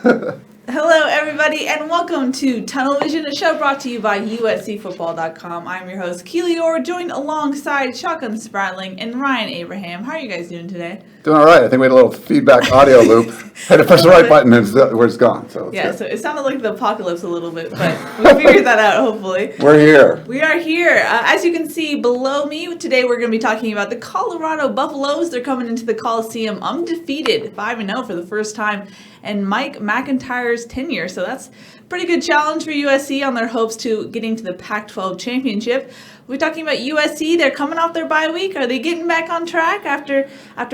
Hello, everybody, and welcome to Tunnel Vision, a show brought to you by USCFootball.com. I'm your host, Keely, Eure, joined alongside Shotgun Spratling and Ryan Abraham. How are you guys doing today? Doing all right. I think we had a little feedback audio loop. Had to press the right button and it's gone. So so it sounded like the apocalypse a little bit, but we figured that out, hopefully. We're here. We are here. As you can see below me, today we're going to be talking about the Colorado Buffaloes. They're coming into the Coliseum undefeated, 5-0 for the first time, and Mike McIntyre's tenure. So that's a pretty good challenge for USC on their hopes to getting to the Pac-12 championship. We're talking about USC. They're coming off their bye week. Are they getting back on track after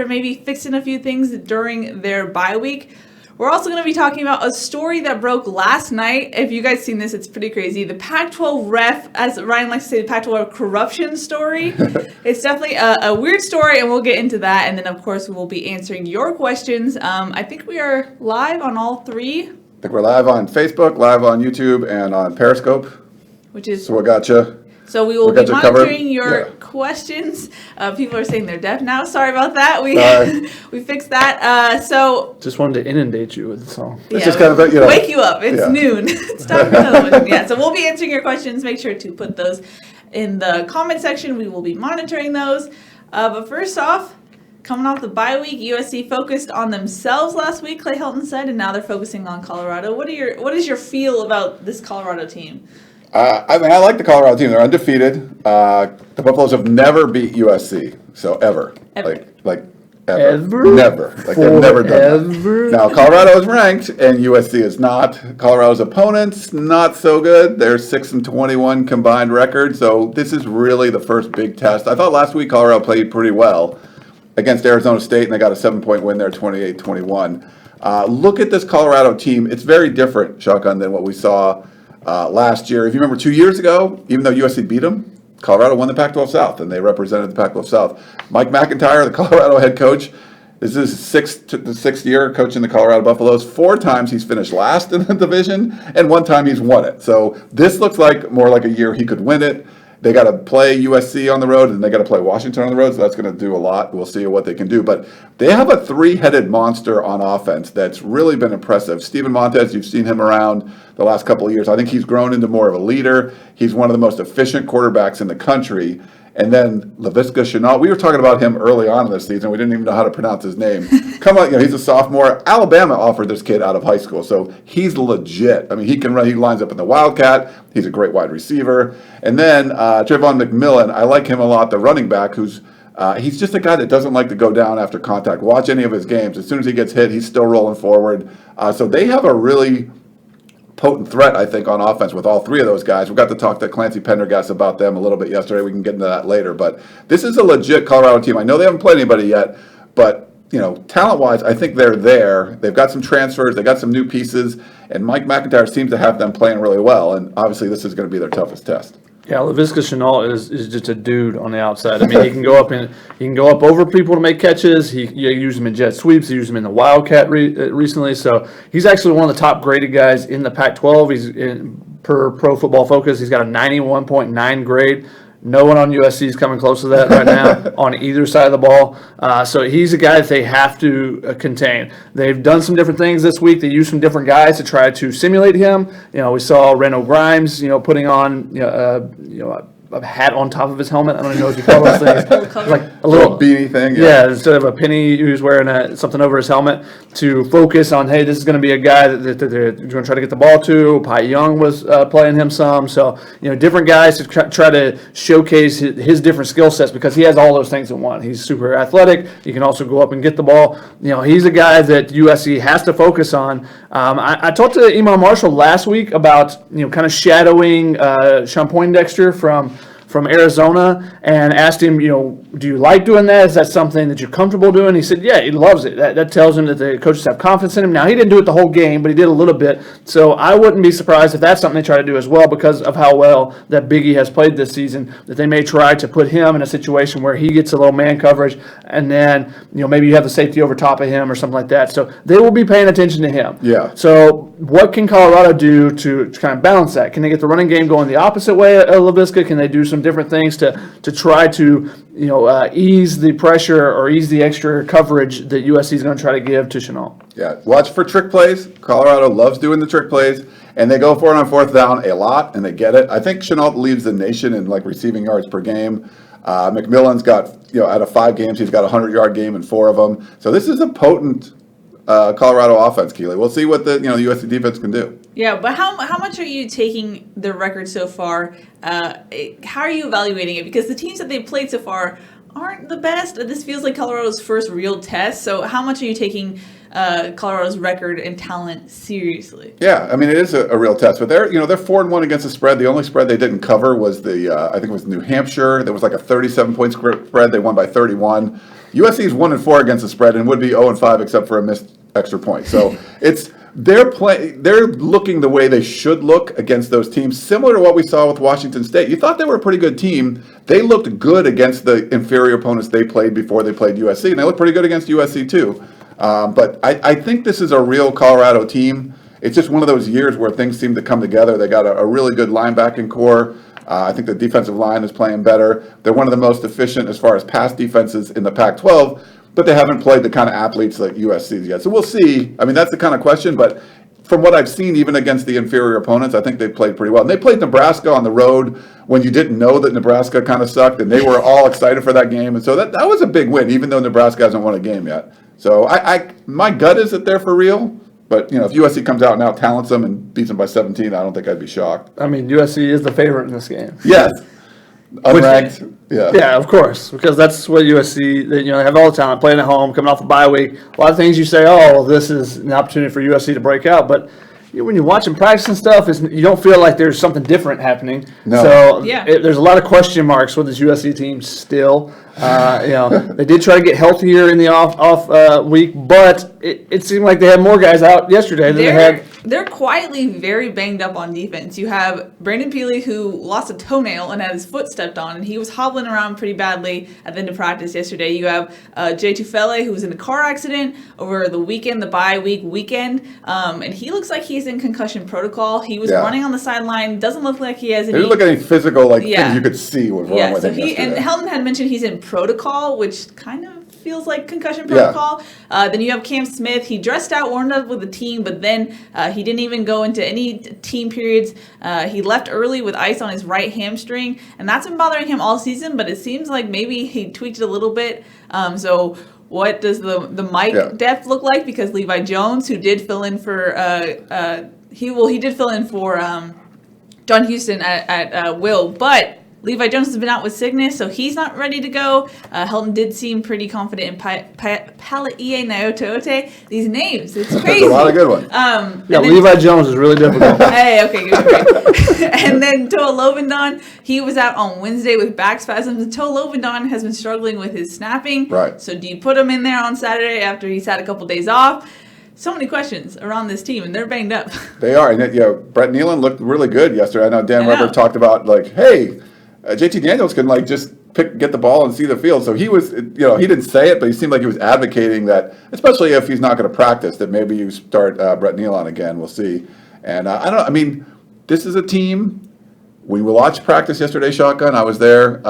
maybe fixing a few things during their bye week? We're also going to be talking about a story that broke last night. If you guys seen this, it's pretty crazy. The Pac-12 ref, as Ryan likes to say, the Pac-12 corruption story. It's definitely a weird story, and we'll get into that. And then, of course, we will be answering your questions. I think we are live on all three. I think we're live on Facebook, live on YouTube, and on Periscope. So I gotcha. So we will be monitoring your questions. People are saying they're deaf now. Sorry about that. We fixed that. So just wanted to inundate you with the song. It's just kind of wake you up. It's noon. It's time for television. Yeah. So we'll be answering your questions. Make sure to put those in the comment section. We will be monitoring those. But first off, coming off the bye week, USC focused on themselves last week, Clay Helton said, and now they're focusing on Colorado. What is your feel about this Colorado team? I like the Colorado team. They're undefeated. The Buffaloes have never beat USC, so ever. Like ever. Never. Like they've never done that. Now Colorado is ranked, and USC is not. Colorado's opponents not so good. They're 6-21 combined record. So this is really the first big test. I thought last week Colorado played pretty well against Arizona State, and they got a 7-point win there, 28-21. Look at this Colorado team. It's very different, Shotgun, than what we saw last year. If you remember 2 years ago, even though USC beat them, Colorado won the Pac-12 South, and they represented the Pac-12 South. Mike McIntyre, the Colorado head coach, this is the sixth year coaching the Colorado Buffaloes. 4 times he's finished last in the division, and 1 time he's won it. So this looks like more like a year he could win it. They got to play USC on the road, and they got to play Washington on the road, so that's going to do a lot. We'll see what they can do. But they have a 3-headed monster on offense that's really been impressive. Steven Montez, you've seen him around the last couple of years. I think he's grown into more of a leader. He's one of the most efficient quarterbacks in the country. And then Laviska Shenault, we were talking about him early on in this season. We didn't even know how to pronounce his name. Come on, he's a sophomore. Alabama offered this kid out of high school, so he's legit. I mean, he can run. He lines up in the Wildcat. He's a great wide receiver. And then Trayvon McMillan, I like him a lot, the running back, he's just a guy that doesn't like to go down after contact. Watch any of his games. As soon as he gets hit, he's still rolling forward. So they have a really potent threat, I think, on offense with all 3 of those guys. We got to talk to Clancy Pendergast about them a little bit yesterday. We can get into that later. But this is a legit Colorado team. I know they haven't played anybody yet, but talent-wise, I think they're there. They've got some transfers. They got some new pieces, and Mike McIntyre seems to have them playing really well. And obviously, this is going to be their toughest test. Yeah, Laviska Shenault is just a dude on the outside. I mean, he can go up over people to make catches. You use him in jet sweeps. You use him in the Wildcat recently. So he's actually one of the top graded guys in the Pac-12. He's per Pro Football Focus. He's got a 91.9 grade. No one on USC is coming close to that right now on either side of the ball. So he's a guy that they have to contain. They've done some different things this week. They used some different guys to try to simulate him. We saw Reno Grimes, putting on a hat on top of his helmet. I don't even know what you call those things. Like a little beanie thing. Yeah, instead of a penny, he was wearing something over his helmet to focus on, hey, this is going to be a guy that they're going to try to get the ball to. Pai Young was playing him some. So, different guys to try to showcase his different skill sets because he has all those things in one. He's super athletic. He can also go up and get the ball. He's a guy that USC has to focus on. I talked to Iman Marshall last week about, kind of shadowing Sean Poindexter from Arizona and asked him, do you like doing that? Is that something that you're comfortable doing? He said, yeah, he loves it. That tells him that the coaches have confidence in him. Now, he didn't do it the whole game, but he did a little bit. So I wouldn't be surprised if that's something they try to do as well because of how well that Biggie has played this season, that they may try to put him in a situation where he gets a little man coverage and then, maybe you have the safety over top of him or something like that. So they will be paying attention to him. Yeah. So what can Colorado do to kind of balance that? Can they get the running game going the opposite way at Laviska? Can they do some different things to try to ease the pressure or ease the extra coverage that USC is going to try to give to Chenault. Yeah, watch for trick plays. Colorado loves doing the trick plays, and they go for it on fourth down a lot, and they get it. I think Chenault leads the nation in receiving yards per game. McMillan's got, out of 5 games, he's got a 100-yard game in 4 of them. So this is a potent Colorado offense, Keely. We'll see what the USC defense can do. Yeah, but how much are you taking the record so far? How are you evaluating it? Because the teams that they've played so far aren't the best. This feels like Colorado's first real test. So how much are you taking Colorado's record and talent seriously? Yeah, I mean, it is a real test. But they're 4-1 against the spread. The only spread they didn't cover was I think it was New Hampshire. There was like a 37-point spread. They won by 31. USC is 1-4 against the spread and would be 0-5 except for a missed extra point. So they're looking the way they should look against those teams, similar to what we saw with Washington State. You thought they were a pretty good team. They looked good against the inferior opponents they played before they played USC, and they looked pretty good against USC too. But I think this is a real Colorado team. It's just one of those years where things seem to come together. They got a really good linebacking core. I think the defensive line is playing better. They're one of the most efficient as far as pass defenses in the Pac-12, but they haven't played the kind of athletes like USC's yet. So we'll see. I mean, that's the kind of question, but from what I've seen, even against the inferior opponents, I think they played pretty well. And they played Nebraska on the road when you didn't know that Nebraska kind of sucked, and they were all excited for that game. And so that was a big win, even though Nebraska hasn't won a game yet. So my gut is that they're for real. But, if USC comes out and out talents them and beats them by 17, I don't think I'd be shocked. I mean, USC is the favorite in this game. Yes. Unranked. Yeah. Yeah, of course, because that's what USC, they have all the talent, playing at home, coming off a bye week. A lot of things you say, this is an opportunity for USC to break out. But when you're watching practice and stuff, you don't feel like there's something different happening. No. So Yeah. There's a lot of question marks with this USC team still. They did try to get healthier in the off week, but it seemed like they had more guys out yesterday than they had. They're quietly very banged up on defense. You have Brandon Keely, who lost a toenail and had his foot stepped on, and he was hobbling around pretty badly at the end of practice yesterday. You have Jay Tufele, who was in a car accident over the weekend, the bye weekend, and he looks like he's in concussion protocol. He was running on the sideline. Doesn't look like he has any. They didn't look at any physical things you could see was wrong with him yesterday. And Helton had mentioned he's in protocol, which kind of feels like concussion protocol. Then you have Cam Smith. He dressed out, warmed up with the team, but then he didn't even go into any team periods. He left early with ice on his right hamstring, and that's been bothering him all season, but it seems like maybe he tweaked it a little bit. So what does the Mike depth look like? Because Levi Jones, who did fill in for he did fill in for John Houston at Will, but Levi Jones has been out with sickness, so he's not ready to go. Helton did seem pretty confident in Palai'i Naoto'ote. These names, it's crazy. That's a lot of good ones. Levi Jones is really difficult. Hey, okay, good. And then Toa Lovendon, he was out on Wednesday with back spasms. And Toa Lovendon has been struggling with his snapping. Right. So do you put him in there on Saturday after he's had a couple days off? So many questions around this team, and they're banged up. They are. And Brett Nealon looked really good yesterday. I know Dan Weber talked about, hey, JT Daniels can just get the ball and see the field. So he was, he didn't say it, but he seemed like he was advocating that, especially if he's not going to practice, that maybe you start Brett Nealon again. We'll see. And I don't know. I mean, this is a team. We watched practice yesterday, Shotgun. I was there.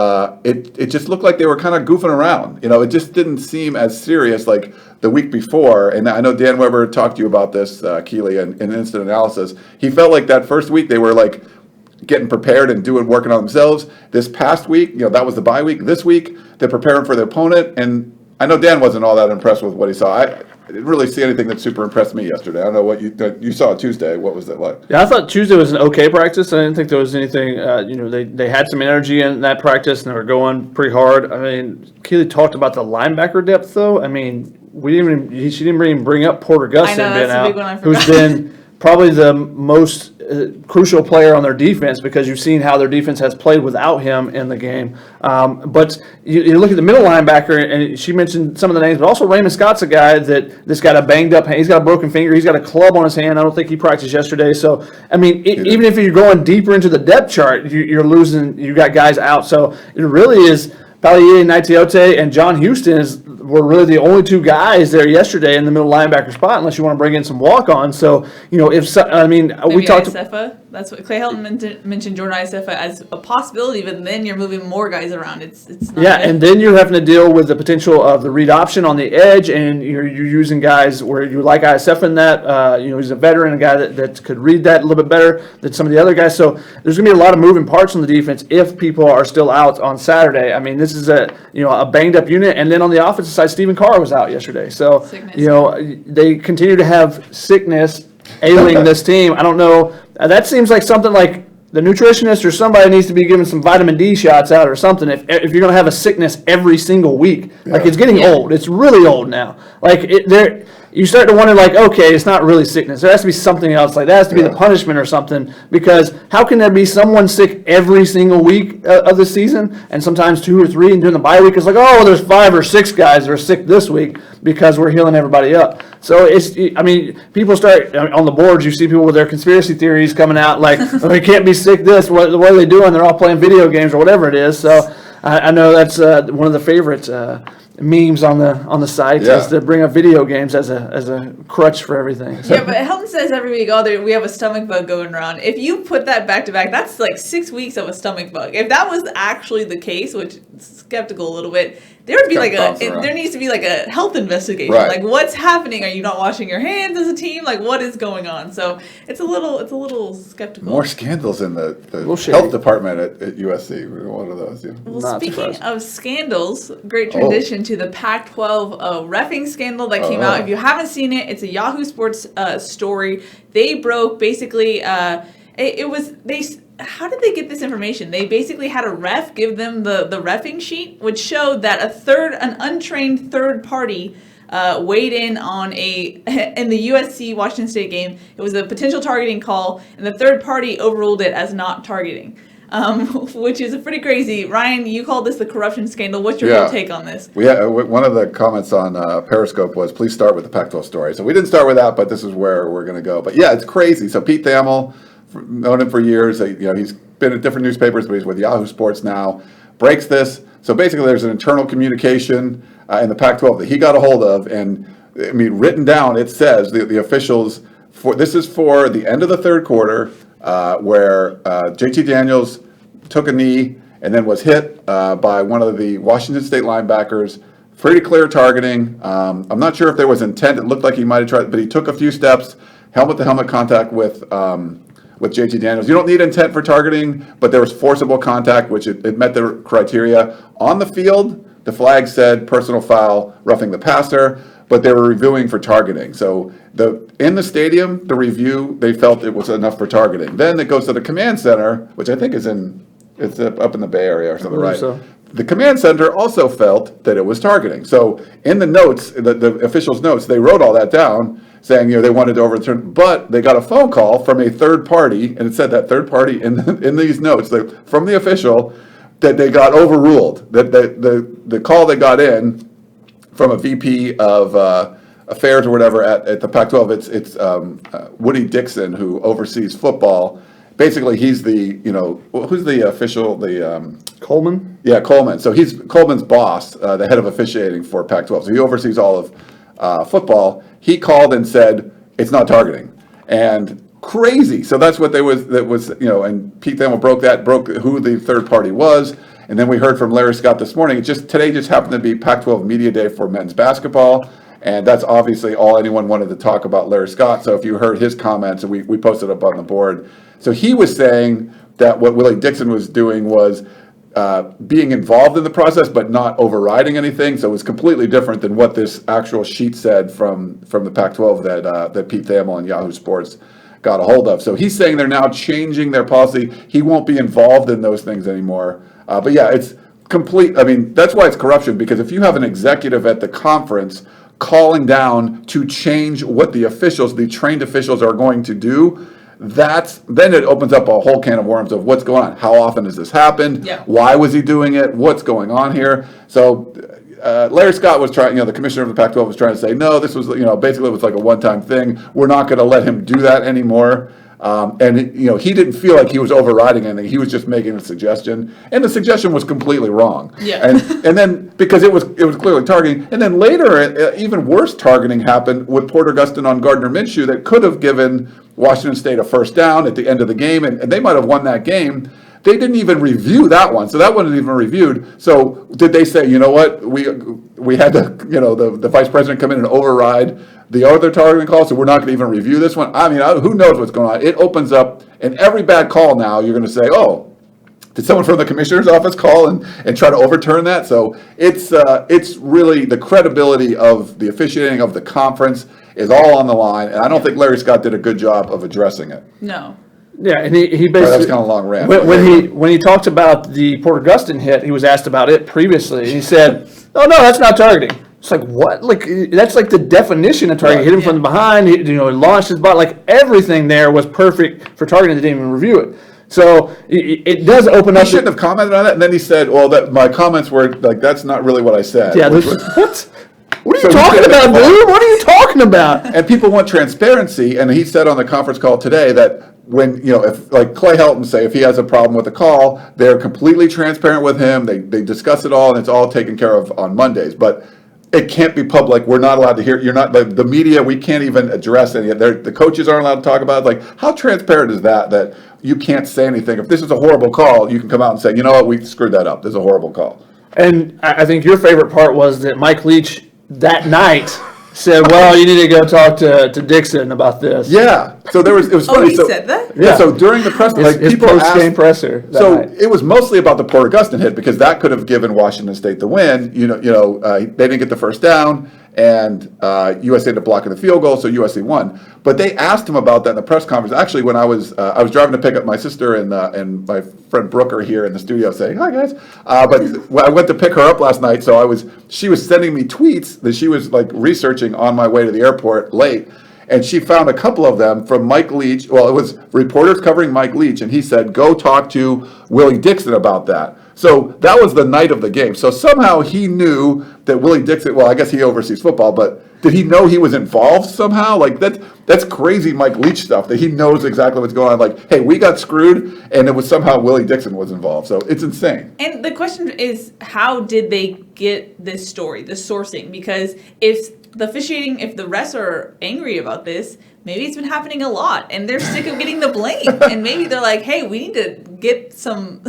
It just looked like they were kind of goofing around. It just didn't seem as serious like the week before. And I know Dan Weber talked to you about this, Keely, in instant analysis. He felt like that first week they were getting prepared and working on themselves. This past week, that was the bye week. This week, they're preparing for their opponent. And I know Dan wasn't all that impressed with what he saw. I didn't really see anything that super impressed me yesterday. I don't know what you saw Tuesday. What was it like? Yeah, I thought Tuesday was an okay practice. I didn't think there was anything, they had some energy in that practice and they were going pretty hard. I mean, Keely talked about the linebacker depth, though. I mean, she didn't even bring up Porter Gustin being out, who's been probably the most crucial player on their defense because you've seen how their defense has played without him in the game. But you look at the middle linebacker, and she mentioned some of the names, but also Raymond Scott's a guy that's got a banged up hand. He's got a broken finger. He's got a club on his hand. I don't think he practiced yesterday. So, I mean, even if you're going deeper into the depth chart, you're losing. You got guys out. So it really is Palai'i Naoto'ote and John Houston is were really the only two guys there yesterday in the middle linebacker spot, unless you want to bring in some walk-ons. So, we talked. Iosefa. That's what Clay Helton mentioned, Jordan Iosefa as a possibility, but then you're moving more guys around. It's not Yeah, good. and then you're having to deal with the potential of the read option on the edge, and you're using guys where you like Iosefa in that. He's a veteran, a guy that could read that a little bit better than some of the other guys. So there's going to be a lot of moving parts on the defense if people are still out on Saturday. I mean, this is a banged up unit, and then on the offensive side, Stephen Carr was out yesterday. So Sickness. they continue to have sickness ailing this team. I don't know. That seems like something like the nutritionist or somebody needs to be giving some vitamin D shots out or something. If you're going to have a sickness every single week, like it's getting old. It's really old now. Like you start to wonder, like, okay, it's not really sickness. There has to be something else. Like that has to be the punishment or something. Because how can there be someone sick every single week of the season, and sometimes 2 or 3, and during the bye week it's like, oh, there's 5 or 6 guys that are sick this week because we're healing everybody up. So people start on the boards. You see people with their conspiracy theories coming out, like, oh, they can't be sick. This, what are they doing? They're all playing video games or whatever it is. So I know that's one of the favorite memes on the site is to bring up video games as a crutch for everything. So. Yeah, but Helton says every week, we have a stomach bug going around. If you put that back to back, that's like 6 weeks of a stomach bug. If that was actually the case, which skeptical a little bit, there would be there needs to be like a health investigation. Right. Like, what's happening? Are you not washing your hands as a team? Like, what is going on? So it's a little skeptical. More scandals in the health department at USC. One of those. Yeah. Well, speaking of scandals, great transition to the Pac-12 reffing scandal that came out. If you haven't seen it, it's a Yahoo Sports story. They broke basically. How did they get this information? They basically had a ref give them the reffing sheet, which showed that an untrained third party weighed in in the USC Washington State game. It was a potential targeting call, and the third party overruled it as not targeting. Which is pretty crazy. Ryan, you called this the corruption scandal. What's your take on this? One of the comments on Periscope was, please start with the Pac-12 story. So we didn't start with that, but this is where we're going to go. But yeah, it's crazy. So Pete Thamel, known him for years. He's been at different newspapers, but he's with Yahoo Sports now. Breaks this. So basically, there's an internal communication in the Pac-12 that he got a hold of, and written down, it says the officials this is for the end of the third quarter, where JT Daniels took a knee and then was hit by one of the Washington State linebackers. Pretty clear targeting. I'm not sure if there was intent. It looked like he might have tried, but he took a few steps, helmet-to-helmet contact with JT Daniels. You don't need intent for targeting, but there was forcible contact, which it met the criteria. On the field, the flag said personal foul, roughing the passer, but they were reviewing for targeting. So in the stadium, the review, they felt it was enough for targeting. Then it goes to the command center, which I think it's up in the Bay Area or something, right? So. The command center also felt that it was targeting. So in the notes, the officials' notes, they wrote all that down, saying they wanted to overturn, but they got a phone call from a third party, and it said that third party in these notes from the official that they got overruled. That the call they got in from a VP of affairs or whatever at the Pac-12, it's Woody Dixon, who oversees football. Basically, he's who's the official? Coleman? Yeah, Coleman. So he's Coleman's boss, the head of officiating for Pac-12. So he oversees all of football. He called and said it's not targeting, and crazy. So that's what and Pete Thamel broke who the third party was, and then we heard from Larry Scott this morning. Today just happened to be Pac-12 Media Day for men's basketball, and that's obviously all anyone wanted to talk about Larry Scott. So if you heard his comments, and we posted up on the board. So he was saying that what Willie Dixon was doing was being involved in the process, but not overriding anything. So it was completely different than what this actual sheet said from the Pac-12 that Pete Thamel and Yahoo Sports got a hold of. So he's saying they're now changing their policy. He won't be involved in those things anymore. But yeah, it's complete. That's why it's corruption, because if you have an executive at the conference calling down to change what the trained officials are going to do, then it opens up a whole can of worms of what's going on. How often has this happened? Yeah. Why was he doing it? What's going on here? So Larry Scott was trying, the commissioner of the Pac-12 was trying to say, no, this was, basically it was like a one-time thing. We're not going to let him do that anymore. And he didn't feel like he was overriding anything. He was just making a suggestion, and the suggestion was completely wrong. Yeah. And then because it was clearly targeting, and then later even worse targeting happened with Porter Gustin on Gardner Minshew that could have given Washington State a first down at the end of the game, and they might have won that game. They didn't even review that one, so that wasn't even reviewed. So did they say, you know what, we had the vice president come in and override the other targeting call, so we're not going to even review this one? I mean, who knows what's going on? It opens up, and every bad call now, you're going to say, oh, did someone from the commissioner's office call and try to overturn that? So it's really the credibility of the officiating of the conference is all on the line, and I don't think Larry Scott did a good job of addressing it. No. Yeah, and he basically that was kind of a long rant. When he talked about the Porter Gustin hit, he was asked about it previously, and he said, "Oh no, that's not targeting." It's like, what? Like, that's like the definition of targeting. Hit him from behind. He launched his body. Like, everything there was perfect for targeting. They didn't even review it. So it does open up. He shouldn't have commented on it, and then he said, "Well, my comments were like that's not really what I said." Yeah. What? What are you talking about, dude? What are you talking about? And people want transparency, and he said on the conference call today that when, if like Clay Helton say, if he has a problem with a call, they're completely transparent with him. They discuss it all, and it's all taken care of on Mondays. But it can't be public. We're not allowed to hear. You're not the media. We can't even address any of it. The coaches aren't allowed to talk about it. Like, how transparent is that you can't say anything? If this is a horrible call, you can come out and say, you know what, we screwed that up. This is a horrible call. And I think your favorite part was that Mike Leach that night said, "Well, you need to go talk to Dixon about this." Yeah. So it was funny. He said that? Yeah. So during the press, his people post-game asked, presser. So night. it was mostly about the Porter Gustin hit because that could have given Washington State the win. They didn't get the first down, and USC had to block in the field goal, so USC won. But they asked him about that in the press conference. Actually, when I was driving to pick up my sister and my friend Brooke are here in the studio saying, "Hi guys," but I went to pick her up last night, so she was sending me tweets that she was like researching on my way to the airport late. And she found a couple of them from Mike Leach. Well, it was reporters covering Mike Leach, and he said, "Go talk to Willie Dixon about that." So that was the night of the game. So somehow he knew that Willie Dixon, well, I guess he oversees football, but did he know he was involved somehow? Like, that's crazy Mike Leach stuff, that he knows exactly what's going on. Like, hey, we got screwed, and it was somehow Willie Dixon was involved. So it's insane. And the question is, how did they get this story, the sourcing? Because if the officiating, if the refs are angry about this, maybe it's been happening a lot, and they're sick of getting the blame. And maybe they're like, "Hey, we need to get some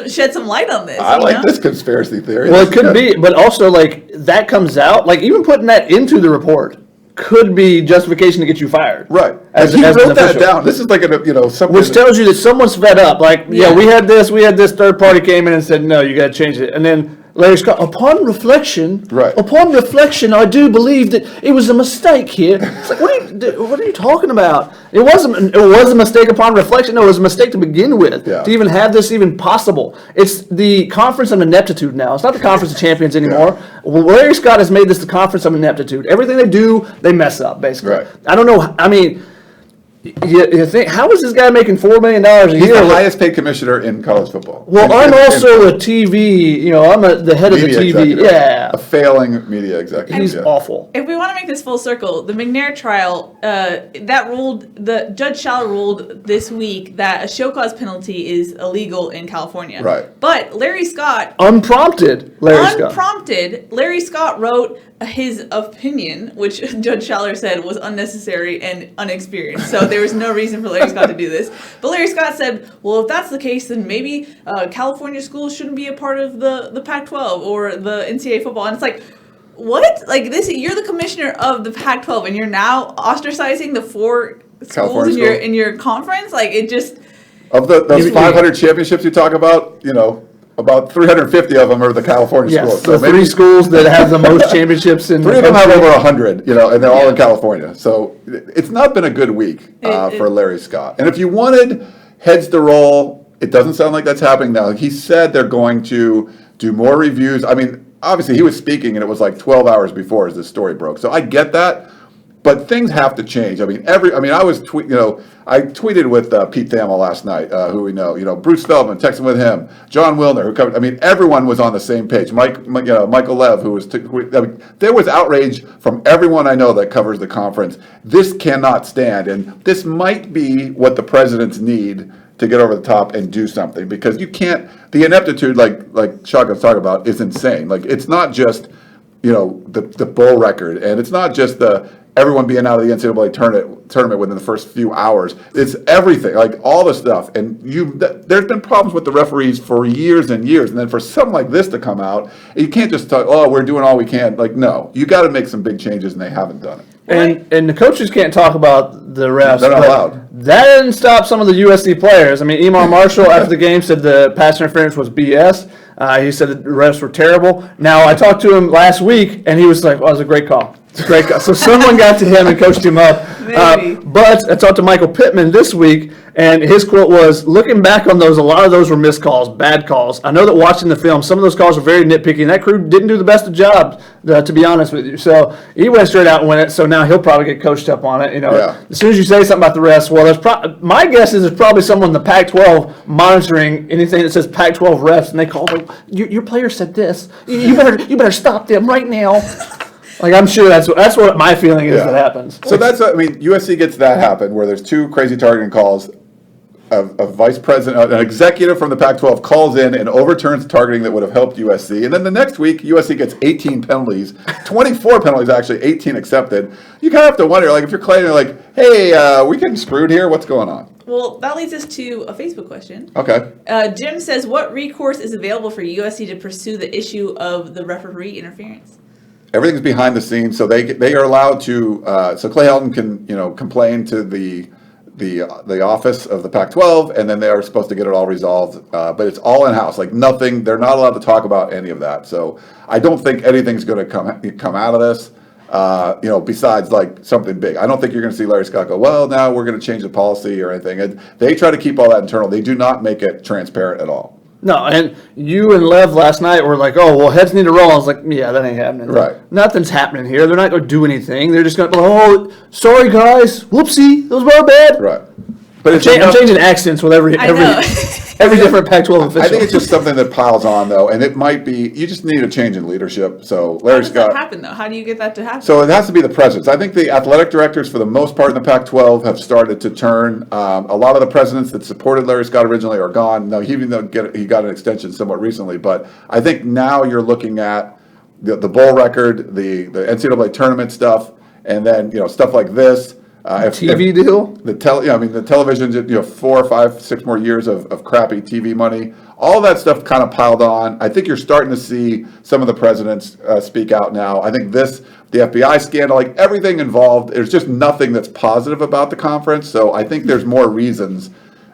shed some light on this." I like this conspiracy theory. Well, it could be, but also like that comes out, like even putting that into the report could be justification to get you fired. Right. As he an wrote that official. down. This is like something Which tells you that someone's fed up. Like, Yeah. we had this third party came in and said, "No, you got to change it." And then Larry Scott, upon reflection, I do believe that it was a mistake here. It's like, what are you talking about? It was a mistake upon reflection. No, it was a mistake to begin with. Yeah. To even have this even possible. It's the conference of ineptitude now. It's not the conference of champions anymore. Well, Larry Scott has made this the conference of ineptitude. Everything they do, they mess up, basically. Right. I don't know. I mean, you think, how is this guy making $4 million a He's year? the highest paid commissioner in college football. Well, I'm also a TV, I'm the head of the media TV. executive. Yeah. A failing media executive. He's yeah. awful. If we want to make this full circle, the McNair trial, the Judge Schaller ruled this week that a show cause penalty is illegal in California. Right. But Larry Scott, Unprompted Larry Scott wrote his opinion, which Judge Schaller said was unnecessary and unexperienced. So there was no reason for Larry Scott to do this. But Larry Scott said, well, if that's the case, then maybe California schools shouldn't be a part of the Pac-12 or the NCAA football. And it's like, what? Like this, you're the commissioner of the Pac-12, and you're now ostracizing the 4 schools in your conference? Like, it just... Of those 500 championships you talk about, about 350 of them are the California schools. So maybe 3 schools that have the most championships in 3 of them have over 100, and they're all in California. So it's not been a good week for Larry Scott. And if you wanted heads to roll, it doesn't sound like that's happening now. He said they're going to do more reviews. I mean, obviously he was speaking, and it was like 12 hours before as this story broke. So I get that. But things have to change. I mean, I tweeted with Pete Thamel last night, who we know. Bruce Feldman, texting with him. John Wilner, who covered. I mean, everyone was on the same page. Michael Lev, who was. There was outrage from everyone I know that covers the conference. This cannot stand, and this might be what the presidents need to get over the top and do something, because you can't. The ineptitude, like Shotgun's talking about, is insane. Like, it's not just the bowl record, and it's not just everyone being out of the NCAA tournament within the first few hours. It's everything, like all the stuff. And there's been problems with the referees for years and years. And then for something like this to come out, you can't just talk, we're doing all we can. Like, no, you got to make some big changes, and they haven't done it. And the coaches can't talk about the refs. They're not allowed. That didn't stop some of the USC players. I mean, Emar Marshall after the game said the pass interference was BS. He said the refs were terrible. Now, I talked to him last week, and he was like, well, it was a great call. It's a great call. So someone got to him and coached him up. But I talked to Michael Pittman this week, and his quote was, looking back on those, a lot of those were missed calls, bad calls. I know that watching the film, some of those calls were very nitpicky, and that crew didn't do the best of job, to be honest with you. So he went straight out and won it, so now he'll probably get coached up on it. As soon as you say something about the refs, well, my guess is there's probably someone in the Pac-12 monitoring anything that says Pac-12 refs, and they call them, your player said this. You better stop them right now. Like, I'm sure that's what my feeling is that happens. So USC gets that happen where there's two crazy targeting calls. A vice president, an executive from the Pac-12 calls in and overturns targeting that would have helped USC. And then the next week, USC gets 18 penalties, 24 penalties actually, 18 accepted. You kind of have to wonder, like, if you're Clay, you're like, hey, we getting screwed here? What's going on? Well, that leads us to a Facebook question. Okay. Jim says, what recourse is available for USC to pursue the issue of the referee interference? Everything's behind the scenes, so they are allowed to. So Clay Helton can complain to the office of the Pac-12, and then they are supposed to get it all resolved. But it's all in house, like nothing. They're not allowed to talk about any of that. So I don't think anything's going to come out of this. Besides like something big. I don't think you're going to see Larry Scott go, well, now we're going to change the policy or anything. And they try to keep all that internal. They do not make it transparent at all. No, and you and Lev last night were like, oh, well, heads need to roll. I was like, yeah, that ain't happening. Right. Nothing's happening here. They're not going to do anything. They're just going to, oh, sorry, guys. Whoopsie. Those were bad. Right. But I'm changing accents with every different Pac-12 official. I think it's just something that piles on, though, and it might be, you just need a change in leadership. So Larry Scott. How does that happen, though? How do you get that to happen? So it has to be the presidents. I think the athletic directors, for the most part in the Pac-12, have started to turn. A lot of the presidents that supported Larry Scott originally are gone. Now, he got an extension somewhat recently, but I think now you're looking at the bowl record, the NCAA tournament stuff, and then stuff like this. TV deal? The television, 4, 5, 6 more years of crappy TV money. All that stuff kind of piled on. I think you're starting to see some of the presidents speak out now. I think the FBI scandal, like everything involved, there's just nothing that's positive about the conference. So I think there's more reasons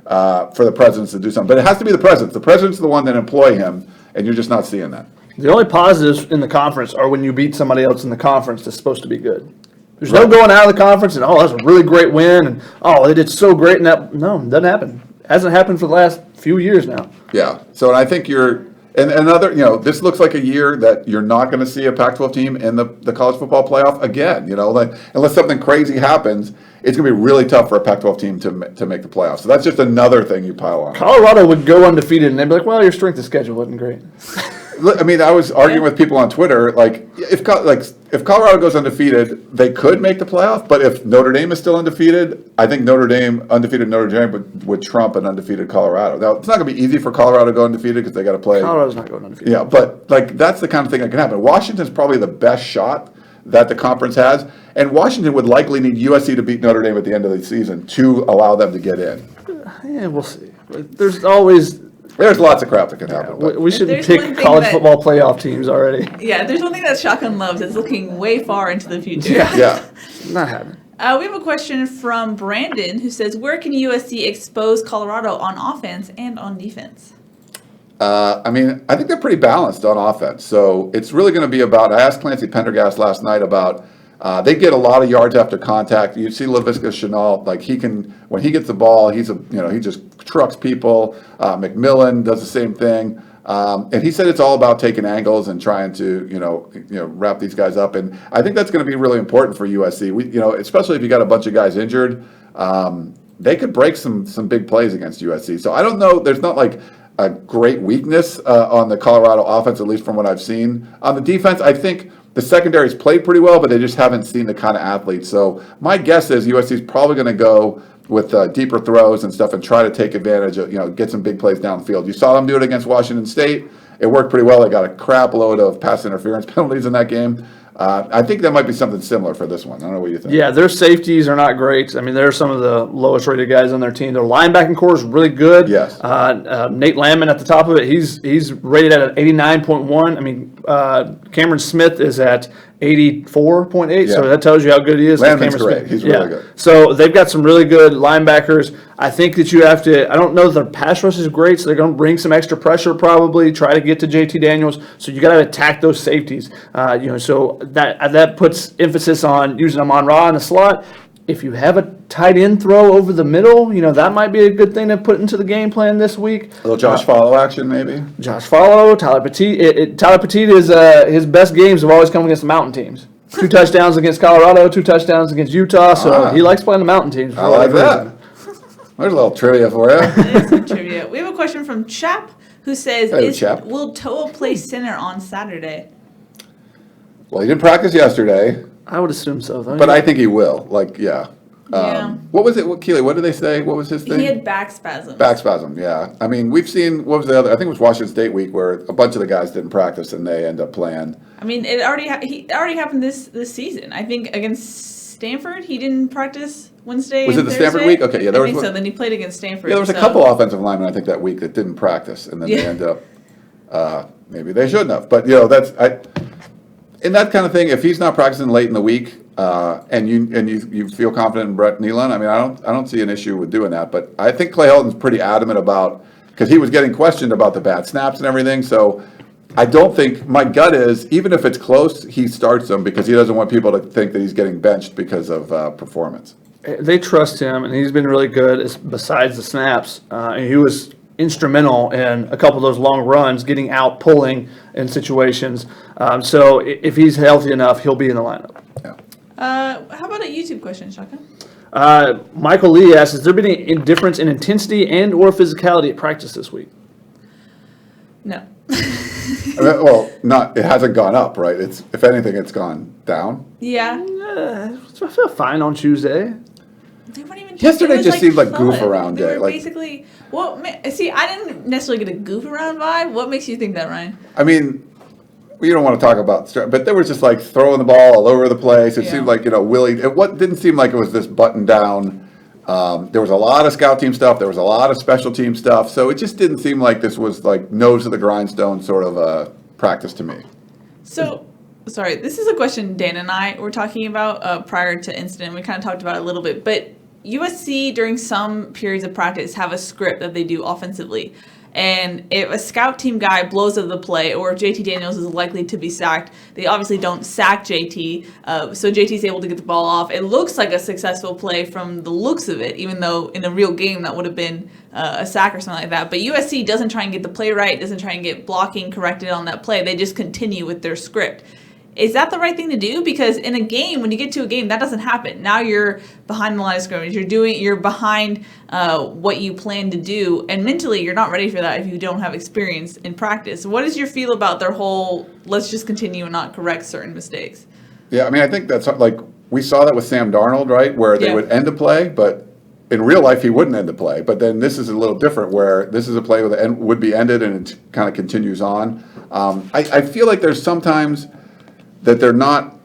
for the presidents to do something. But it has to be the presidents. The president's the one that employ him, and you're just not seeing that. The only positives in the conference are when you beat somebody else in the conference that's supposed to be good. There's no going out of the conference and, that's a really great win, and, they did so great in that. No, it doesn't happen. Hasn't happened for the last few years now. Yeah. So I think this looks like a year that you're not going to see a Pac-12 team in the college football playoff again. Unless something crazy happens, it's going to be really tough for a Pac-12 team to make the playoffs. So that's just another thing you pile on. Colorado would go undefeated, and they'd be like, well, your strength of schedule wasn't great. I mean, I was arguing with people on Twitter, like if Colorado goes undefeated, they could make the playoff. But if Notre Dame is still undefeated, I think undefeated Notre Dame would trump an undefeated Colorado. Now, it's not going to be easy for Colorado to go undefeated because they got to play. Colorado's not going undefeated. Yeah, but that's the kind of thing that can happen. Washington's probably the best shot that the conference has, and Washington would likely need USC to beat Notre Dame at the end of the season to allow them to get in. Yeah, we'll see. There's lots of crap that can happen. We should pick college football playoff teams already. Yeah, there's one thing that Shotgun loves. It's looking way far into the future. Yeah. Not happening. We have a question from Brandon who says, where can USC expose Colorado on offense and on defense? I think they're pretty balanced on offense. So it's really going to be about, I asked Clancy Pendergast last night about, they get a lot of yards after contact. You see Laviska Shenault, when he gets the ball, he just trucks people. McMillan does the same thing. And he said it's all about taking angles and trying to, wrap these guys up. And I think that's going to be really important for USC. Especially if you got a bunch of guys injured, they could break some big plays against USC. So I don't know. There's not like a great weakness on the Colorado offense, at least from what I've seen. On the defense, I think the secondary's played pretty well, but they just haven't seen the kind of athletes. So my guess is USC is probably going to go with deeper throws and stuff and try to take advantage of, get some big plays downfield. You saw them do it against Washington State. It worked pretty well. They got a crap load of pass interference penalties in that game. I think that might be something similar for this one. I don't know what you think. Yeah, their safeties are not great. I mean, they're some of the lowest rated guys on their team. Their linebacking core is really good. Yes. Nate Landman at the top of it, he's rated at an 89.1. I mean, Cameron Smith is at 84.8, so that tells you how good he is. Landman's great. He's really good. So they've got some really good linebackers. I think that you have to, I don't know if their pass rush is great, so they're going to bring some extra pressure probably, try to get to JT Daniels. So you got to attack those safeties. So that puts emphasis on using Amon-Ra in the slot. If you have a tight end throw over the middle, that might be a good thing to put into the game plan this week. A little Josh Follow action, maybe? Josh Follow, Tyler Petit. Tyler Petit is his best games have always come against the mountain teams. 2 touchdowns against Colorado, 2 touchdowns against Utah, so he likes playing the mountain teams. I like that. There's a little trivia for you. That is some trivia. We have a question from Chap who says, will Toa play center on Saturday? Well, he didn't practice yesterday. I would assume so, though. But I think he will. Yeah. What was it? Keely, what did they say? What was his thing? He had back spasms. Back spasm, yeah. I mean, we've seen, what was the other? I think it was Washington State week where a bunch of the guys didn't practice and they end up playing. I mean, it already happened this season. I think against Stanford, he didn't practice Wednesday. Was it the Stanford week? Okay, yeah. I think so. Then he played against Stanford. Yeah, there was a couple offensive linemen, I think, that week that didn't practice, and then they end up, maybe they shouldn't have. But, in that kind of thing, if he's not practicing late in the week, and you feel confident in Brett Nealon, I mean, I don't see an issue with doing that. But I think Clay Helton's pretty adamant about, because he was getting questioned about the bad snaps and everything. So I don't think, my gut is, even if it's close, he starts him because he doesn't want people to think that he's getting benched because of performance. They trust him, and he's been really good besides the snaps. And he was instrumental in a couple of those long runs, getting out, pulling in situations. So if he's healthy enough, he'll be in the lineup. Yeah. How about a YouTube question, Shaka? Michael Lee asks, has there been any difference in intensity and or physicality at practice this week? No. Well, it hasn't gone up, right? If anything, it's gone down. Yeah. I feel fine on Tuesday. They weren't even. Yesterday just seemed like goof around day. Basically, I didn't necessarily get a goof around vibe. What makes you think that, Ryan? I mean, we don't want to talk about, but there was just like throwing the ball all over the place. It seemed like, Willie, didn't seem like it was this button down. There was a lot of scout team stuff. There was a lot of special team stuff. So it just didn't seem like this was like nose to the grindstone sort of a practice to me. So, sorry, this is a question Dan and I were talking about prior to incident. We kind of talked about it a little bit, but USC during some periods of practice have a script that they do offensively. And if a scout team guy blows up the play, or if JT Daniels is likely to be sacked, they obviously don't sack JT. So JT's able to get the ball off. It looks like a successful play from the looks of it, even though in a real game that would have been a sack or something like that. But USC doesn't try and get the play right, doesn't try and get blocking corrected on that play. They just continue with their script. Is that the right thing to do? Because in a game, when you get to a game, that doesn't happen. Now you're behind the line of scrimmage. You're behind what you plan to do, and mentally you're not ready for that if you don't have experience in practice. What is your feel about their whole let's just continue and not correct certain mistakes? Yeah, I mean, I think that's like we saw that with Sam Darnold, right, where they would end a play, but in real life he wouldn't end the play. But then this is a little different, where this is a play that would be ended and it kind of continues on. I feel like there's sometimes that they're not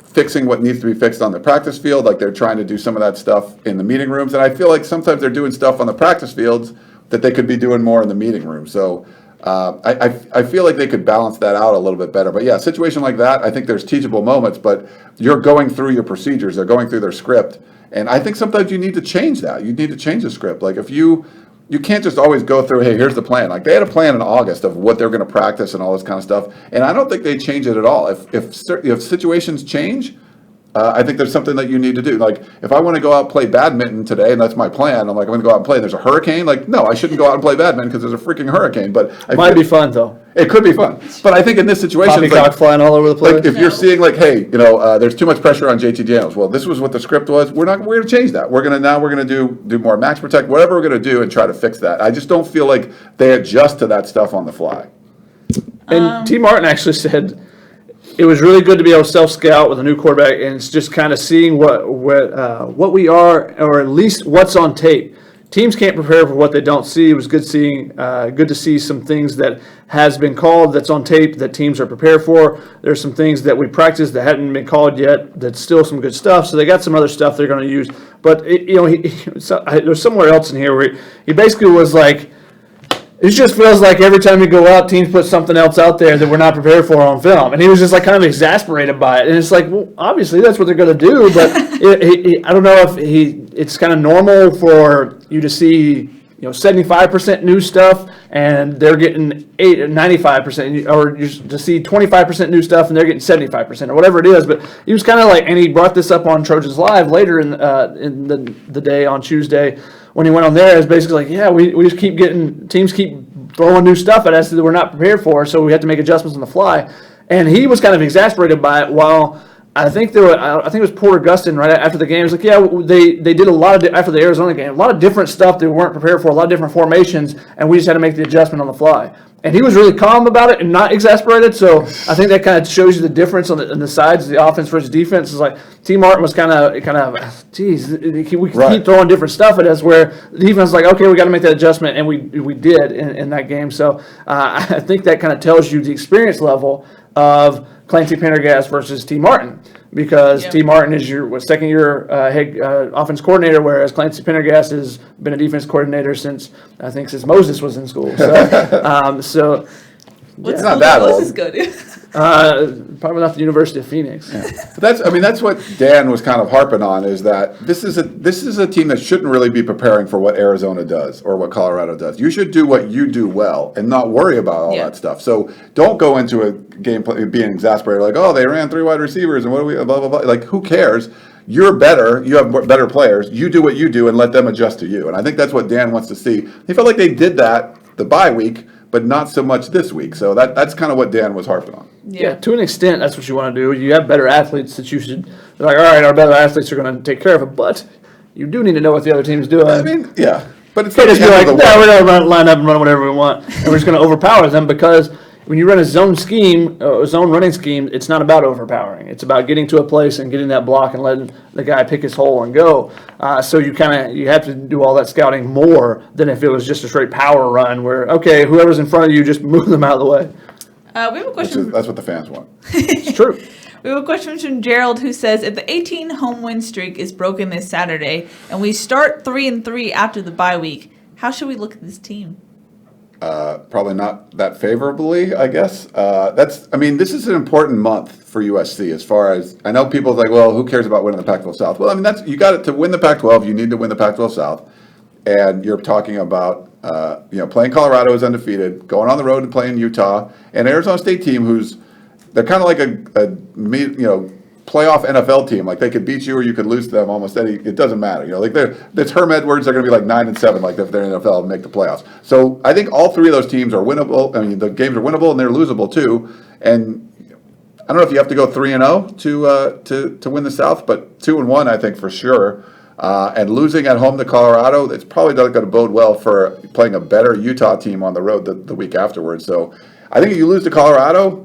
fixing what needs to be fixed on the practice field, like they're trying to do some of that stuff in the meeting rooms. And I feel like sometimes they're doing stuff on the practice fields that they could be doing more in the meeting room. So I feel like they could balance that out a little bit better. But yeah, a situation like that, I think there's teachable moments, but you're going through your procedures, they're going through their script. And I think sometimes you need to change that. You need to change the script. Like if you can't just always go through, hey, here's the plan. Like they had a plan in August of what they're going to practice and all this kind of stuff. And I don't think they change it at all. If situations change, I think there's something that you need to do. Like, if I want to go out and play badminton today, and that's my plan, I'm like, I'm going to go out and play, and there's a hurricane. Like, no, I shouldn't go out and play badminton because there's a freaking hurricane. But it might be fun, though. It could be fun. But I think in this situation, poppycock flying all over the place. Like, if you're seeing, like, hey, there's too much pressure on JT Daniels. Well, this was what the script was. We're going to change that. We're going to do more max protect, whatever we're going to do, and try to fix that. I just don't feel like they adjust to that stuff on the fly. And T. Martin actually said it was really good to be able to self-scout with a new quarterback, and it's just kind of seeing what we are, or at least what's on tape. Teams can't prepare for what they don't see. It was good to see some things that has been called that's on tape that teams are prepared for. There's some things that we practiced that hadn't been called yet. That's still some good stuff. So they got some other stuff they're going to use. But there's somewhere else in here where he basically was like, it just feels like every time you go out, teams put something else out there that we're not prepared for on film. And he was just like kind of exasperated by it. And it's like, well, obviously that's what they're going to do. But I don't know if it's kind of normal for you to see 75% new stuff and they're getting 95%, or just to see 25% new stuff and they're getting 75% or whatever it is. But he was kind of like, and he brought this up on Trojans Live later in the day on Tuesday when he went on there. It's basically like, yeah, we just keep teams keep throwing new stuff at us that we're not prepared for, so we have to make adjustments on the fly. And he was kind of exasperated by it, while I think it was Porter Gustin right after the game. He was like, yeah, they did a lot of, after the Arizona game, a lot of different stuff they weren't prepared for, a lot of different formations, and we just had to make the adjustment on the fly. And he was really calm about it and not exasperated. So I think that kind of shows you the difference on the sides, the offense versus defense. It's like T. Martin was kind of, geez, we keep throwing different stuff at us, where the defense is like, okay, we got to make that adjustment, and we did in that game. So I think that kind of tells you the experience level of Clancy Pendergast versus T. Martin, because T. Martin is your second-year head offense coordinator, whereas Clancy Pendergast has been a defense coordinator since Moses was in school. So, What's not that old. Moses go to? Probably not the University of Phoenix. Yeah. That's what Dan was kind of harping on, is that this is a team that shouldn't really be preparing for what Arizona does or what Colorado does. You should do what you do well and not worry about all that stuff. So don't go into a game being exasperated like, oh, they ran 3 wide receivers and what do we blah blah blah. Like, who cares? You're better. You have better players. You do what you do and let them adjust to you. And I think that's what Dan wants to see. He felt like they did that the bye week, but not so much this week. So that's kind of what Dan was harping on. Yeah, to an extent, that's what you want to do. You have better athletes that you should, like, all right, our better athletes are going to take care of it, but you do need to know what the other team's doing. I mean, yeah. But it's not just be like, no, we're going to line up and run whatever we want, and we're just going to overpower them, because when you run a zone running scheme, it's not about overpowering. It's about getting to a place and getting that block and letting the guy pick his hole and go. So you have to do all that scouting more than if it was just a straight power run where, okay, whoever's in front of you, just move them out of the way. We have a question. That's what the fans want. It's true. We have a question from Gerald, who says, if the 18 home win streak is broken this Saturday and we start 3-3 after the bye week, how should we look at this team? Probably not that favorably, I guess. This is an important month for USC, as far as, I know people are like, well, who cares about winning the Pac-12 South? Well, I mean, you got it. To win the Pac-12, you need to win the Pac-12 South. And you're talking about, playing Colorado as undefeated, going on the road and playing Utah, and Arizona State team they're kind of like a playoff NFL team. Like, they could beat you or you could lose to them almost it doesn't matter. It's Herm Edwards, they're going to be like 9-7, like if they're in the NFL and make the playoffs. So I think all three of those teams are winnable. I mean, the games are winnable and they're losable too. And I don't know if you have to go 3-0 to win the South, but 2-1, I think, for sure. And losing at home to Colorado, it's probably not going to bode well for playing a better Utah team on the road the week afterwards. So I think if you lose to Colorado,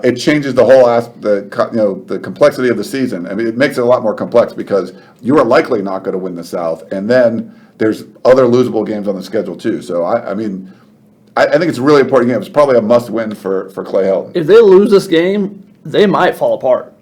it changes the whole the complexity of the season. I mean, it makes it a lot more complex because you are likely not going to win the South, and then there's other losable games on the schedule too. So I think it's a really important game. It's probably a must-win for Clay Helton. If they lose this game, they might fall apart.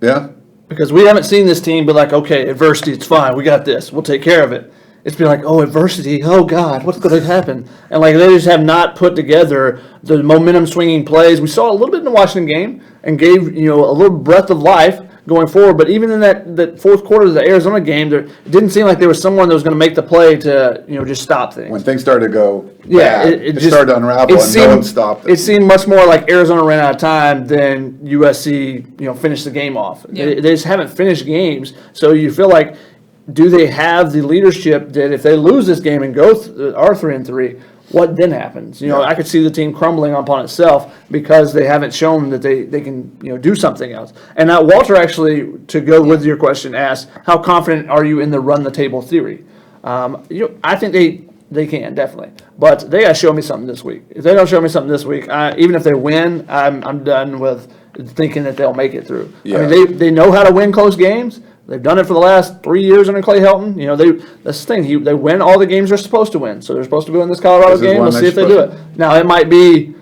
Yeah. Because we haven't seen this team be like, okay, adversity, it's fine, we got this, we'll take care of it. It's been like, oh, adversity, oh God, what's going to happen? And like, they just have not put together the momentum swinging plays. We saw a little bit in the Washington game and gave, a little breath of life going forward. But even in that fourth quarter of the Arizona game, it didn't seem like there was someone that was going to make the play to just stop things. When things started to go bad, it started to unravel, and no one stopped it. It seemed much more like Arizona ran out of time than USC finished the game off. Yeah. They just haven't finished games, so you feel like, do they have the leadership that if they lose this game and go are 3-3, what then happens? I could see the team crumbling upon itself because they haven't shown that they can do something else. And now Walter actually, to go with your question, asked, how confident are you in the run the table theory? I think they can, definitely, but they got to show me something this week. If they don't show me something this week, even if they win, I'm done with thinking that they'll make it through. Yeah. I mean, they know how to win close games. They've done it for the last 3 years under Clay Helton. That's the thing. They win all the games they're supposed to win. So they're supposed to win this Colorado game. Let's see if they do it. Now, it might be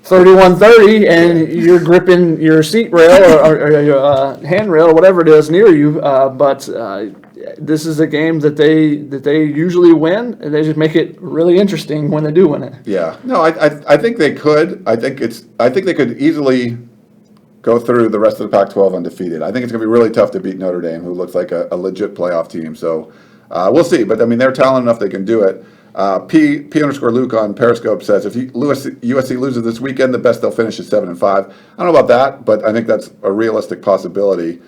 31-30, and you're gripping your seat rail or your handrail or whatever it is near you. But this is a game that they usually win, and they just make it really interesting when they do win it. Yeah. No, I think they could. I think they could easily go through the rest of the Pac-12 undefeated. I think it's going to be really tough to beat Notre Dame, who looks like a legit playoff team. So we'll see. But, I mean, they're talented enough they can do it. P_Luke on Periscope says, if USC loses this weekend, the best they'll finish is 7-5. I don't know about that, but I think that's a realistic possibility.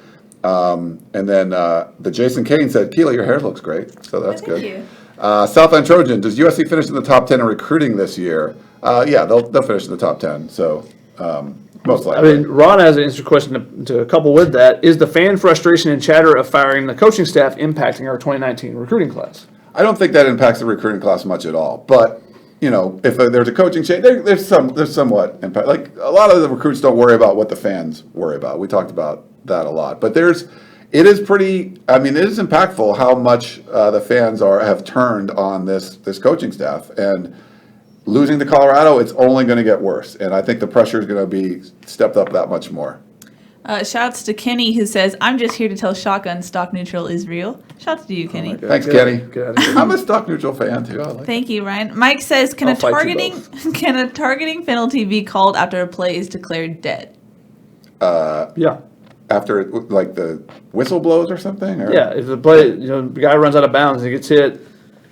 And then the Jason Kane said, Keely, your hair looks great. So that's good. Thank you. Southland Trojan, does USC finish in the top 10 in recruiting this year? Yeah, they'll finish in the top 10. So most likely. I mean, Ron has an interesting question to couple with that. Is the fan frustration and chatter of firing the coaching staff impacting our 2019 recruiting class? I don't think that impacts the recruiting class much at all. But, if there's a coaching change, there's somewhat impact. Like, a lot of the recruits don't worry about what the fans worry about. We talked about that a lot. But it is impactful how much the fans have turned on this coaching staff. And losing to Colorado, it's only going to get worse. And I think the pressure is going to be stepped up that much more. Shouts to Kenny, who says, I'm just here to tell Shotgun stock neutral is real. Shouts to you, Kenny. Thanks, Kenny. I'm a stock neutral fan, too. Thank you, Ryan. Mike says, can a targeting penalty be called after a play is declared dead? Yeah. After, like, the whistle blows or something? Or? Yeah, if the play, the guy runs out of bounds and he gets hit,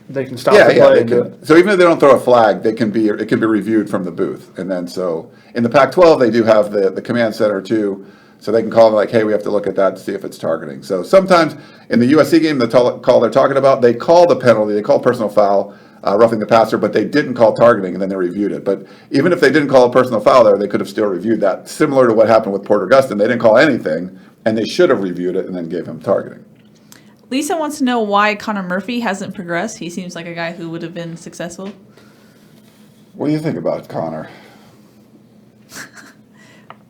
they can stop the play. They can. So even if they don't throw a flag, it can be reviewed from the booth. And then so in the Pac-12, they do have the command center, too. So they can call them like, hey, we have to look at that to see if it's targeting. So sometimes in the USC game, the call they're talking about, they called a penalty, they called personal foul, roughing the passer, but they didn't call targeting, and then they reviewed it. But even if they didn't call a personal foul there, they could have still reviewed that. Similar to what happened with Porter Gustin, they didn't call anything, and they should have reviewed it and then gave him targeting. Lisa wants to know why Connor Murphy hasn't progressed. He seems like a guy who would have been successful. What do you think about Connor?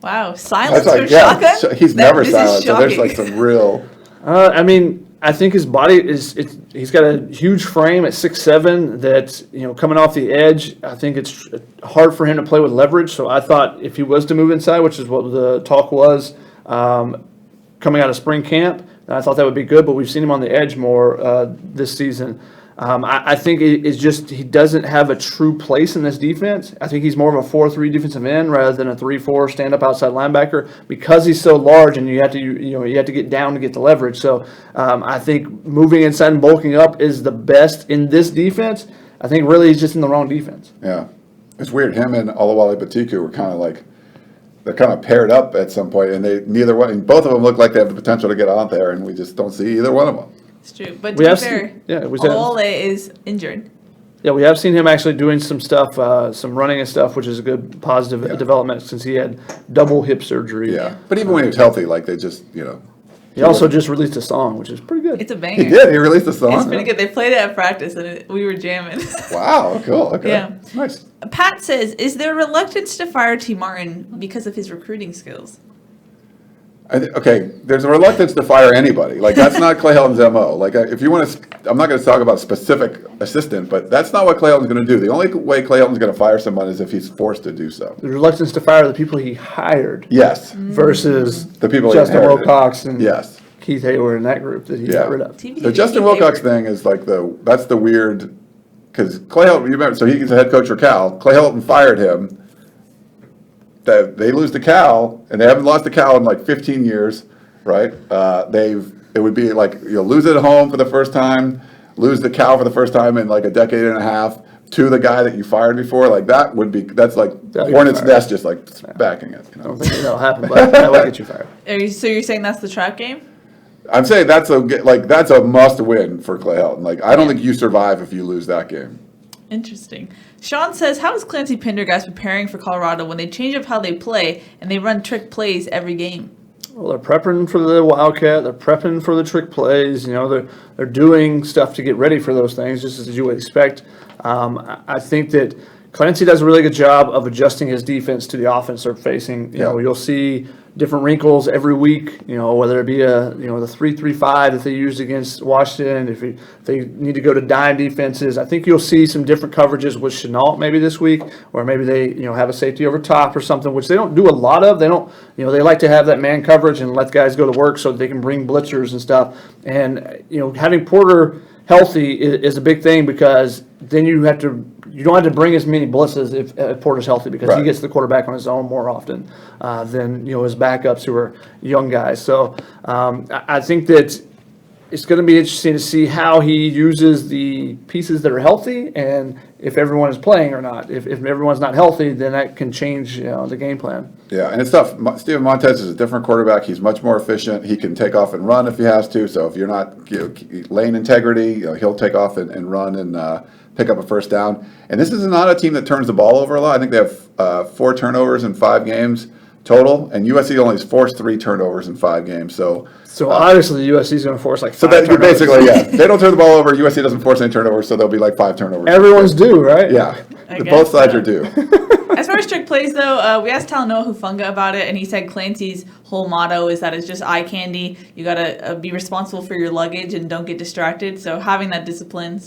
Wow, silence from Shotgun? Shotgun? He's never silent, so there's like some real... I think his body he's got a huge frame at 6'7", that, coming off the edge, I think it's hard for him to play with leverage. So I thought if he was to move inside, which is what the talk was coming out of spring camp, I thought that would be good, but we've seen him on the edge more this season. I think it's just he doesn't have a true place in this defense. I think he's more of a 4-3 defensive end rather than a 3-4 stand-up outside linebacker because he's so large and you have to get down to get the leverage. So I think moving inside and bulking up is the best in this defense. I think really he's just in the wrong defense. Yeah, it's weird. Him and Olawale Batiku were kind of like they're kind of paired up at some point, and both of them look like they have the potential to get out there, and we just don't see either one of them. It's true, but to be fair, Olawale is injured. Yeah, we have seen him actually doing some stuff, some running and stuff, which is a good positive development since he had double hip surgery. Yeah, but even when he was healthy, like they just, He also just released a song, which is pretty good. It's a banger. He did. He released a song. It's pretty good. They played it at practice, and we were jamming. Wow, cool. Okay. Yeah. Nice. Pat says, is there reluctance to fire T. Martin because of his recruiting skills? Okay, there's a reluctance to fire anybody. Like, that's not Clay Helton's MO. Like, if you want to, I'm not going to talk about a specific assistant, but that's not what Clay Helton's going to do. The only way Clay Helton's going to fire someone is if he's forced to do so. The reluctance to fire the people he hired. Yes. Versus the people Justin Wilcox and Keith Hayward and that group that he got rid of. The Justin Wilcox thing is like that's the weird, because Clay Helton, you remember, so he's the head coach for Cal. Clay Helton fired him. They lose to Cal, and they haven't lost to Cal in like 15 years. right? It would be like you'll lose it at home for the first time, lose the cow for the first time in like a decade and a half to the guy that you fired before. Like that's like Hornets nest, just like backing it. I don't think that'll happen, but that will get you fired. So you're saying that's the trap game? I'm saying that's a must win for Clay Helton. Like I don't think you survive if you lose that game. Interesting. Sean says, how is Clancy Pendergast preparing for Colorado when they change up how they play and they run trick plays every game? Well, they're prepping for the Wildcat. They're prepping for the trick plays. They're doing stuff to get ready for those things, just as you would expect. I think that Clancy does a really good job of adjusting his defense to the offense they're facing. You'll see different wrinkles every week. Whether it be the 3-3-5 that they used against Washington, if they need to go to dime defenses. I think you'll see some different coverages with Chenault maybe this week, or maybe they have a safety over top or something, which they don't do a lot of. They don't they like to have that man coverage and let guys go to work so that they can bring blitzers and stuff. And having Porter healthy is a big thing, because then you don't have to bring as many blitzes if Porter's healthy, because he gets the quarterback on his own more often than his backups who are young guys. So I think that it's going to be interesting to see how he uses the pieces that are healthy, and if everyone is playing or not. If everyone's not healthy, then that can change the game plan. Yeah, and it's tough. Steven Montez is a different quarterback. He's much more efficient. He can take off and run if he has to. So if you're not lane integrity, he'll take off and run and pick up a first down. And this is not a team that turns the ball over a lot. I think they have 4 turnovers in 5 games total, and USC only has forced 3 turnovers in 5 games. So obviously USC is going to force like 5 so that turnovers. basically, they don't turn the ball over. USC doesn't force any turnovers, so there'll be like 5 turnovers. Everyone's due, right? Yeah, both sides are due. As far as trick plays, though, we asked Talanoa Hufanga about it, and he said Clancy's whole motto is that it's just eye candy. You got to be responsible for your luggage and don't get distracted. So having that discipline,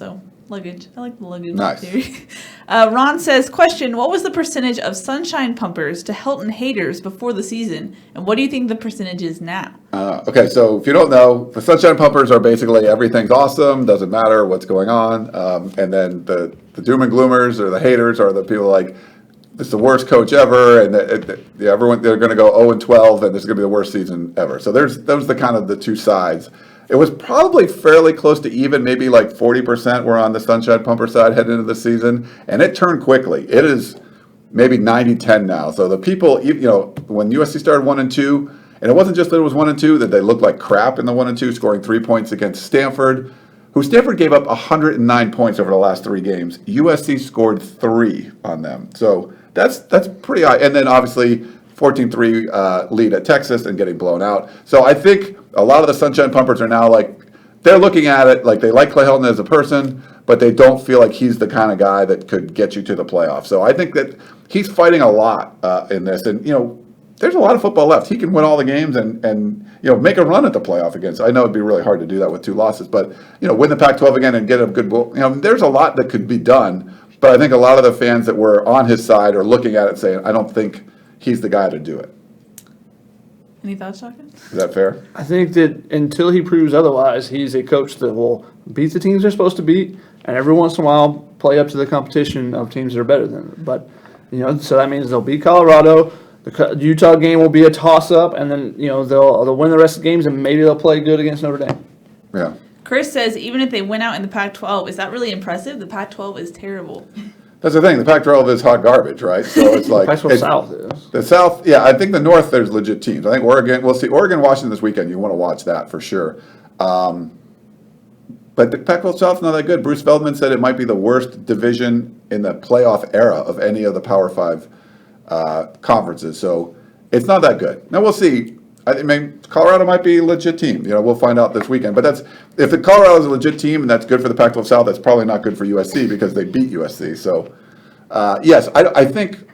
luggage. I like the luggage theory. Ron says, question, what was the percentage of Sunshine Pumpers to Helton haters before the season? And what do you think the percentage is now? Okay, so if you don't know, the Sunshine Pumpers are basically everything's awesome, doesn't matter what's going on. And then the doom and gloomers or the haters are the people like, it's the worst coach ever, and everyone, they're going to go 0-12, and this is going to be the worst season ever. So those are the kind of the two sides. It was probably fairly close to even, maybe like 40% were on the Sunshine Pumper side heading into the season, and it turned quickly. It is maybe 90-10 now. So the people, when USC started 1-2, and it wasn't just that it was 1-2, that they looked like crap in the 1-2, scoring 3 points against Stanford, who Stanford gave up 109 points over the last 3 games. USC scored 3 on them. So that's pretty high. And then obviously 14-3 lead at Texas and getting blown out. So I think a lot of the Sunshine Pumpers are now they're looking at it like they like Clay Helton as a person, but they don't feel like he's the kind of guy that could get you to the playoffs. So I think that he's fighting a lot in this. And, there's a lot of football left. He can win all the games and make a run at the playoff against. I know it'd be really hard to do that with 2 losses, but, win the Pac-12 again and get a good bowl. There's a lot that could be done. But I think a lot of the fans that were on his side are looking at it saying, I don't think he's the guy to do it. Any thoughts, Shotgun? Is that fair? I think that until he proves otherwise, he's a coach that will beat the teams they're supposed to beat, and every once in a while play up to the competition of teams that are better than them. But, so that means they'll beat Colorado. The Utah game will be a toss-up, and then, they'll win the rest of the games, and maybe they'll play good against Notre Dame. Yeah. Chris says, even if they win out in the Pac-12, is that really impressive? The Pac-12 is terrible. That's the thing. The Pac-12 is hot garbage, right? So it's like Pac-12 South is. The South, yeah. I think the North, there's legit teams. I think Oregon. We'll see Oregon, Washington this weekend. You want to watch that for sure. But the Pac-12 South's not that good. Bruce Feldman said it might be the worst division in the playoff era of any of the Power 5 conferences. So it's not that good. Now we'll see. I mean, Colorado might be a legit team. We'll find out this weekend. But if the Colorado is a legit team and that's good for the Pac-12 South, that's probably not good for USC because they beat USC. So, yes, I think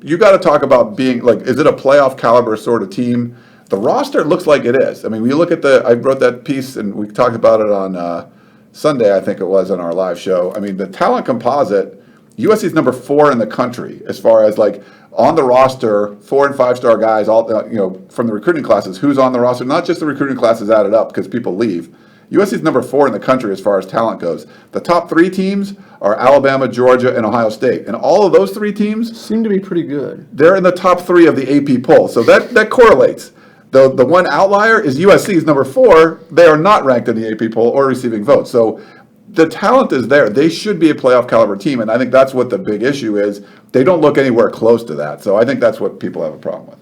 you got to talk about being is it a playoff caliber sort of team? The roster looks like it is. I mean, when you look at I wrote that piece and we talked about it on Sunday, I think it was on our live show. I mean, the talent composite, USC is number 4 in the country as far as on the roster, 4- and 5-star guys, all from the recruiting classes. Who's on the roster? Not just the recruiting classes added up because people leave. USC is number 4 in the country as far as talent goes. The top 3 teams are Alabama, Georgia, and Ohio State, and all of those 3 teams seem to be pretty good. They're in the top 3 of the AP poll, so that correlates. The one outlier is USC is number 4. They are not ranked in the AP poll or receiving votes. So the talent is there. They should be a playoff caliber team, and I think that's what the big issue is. They don't look anywhere close to that. So I think that's what people have a problem with.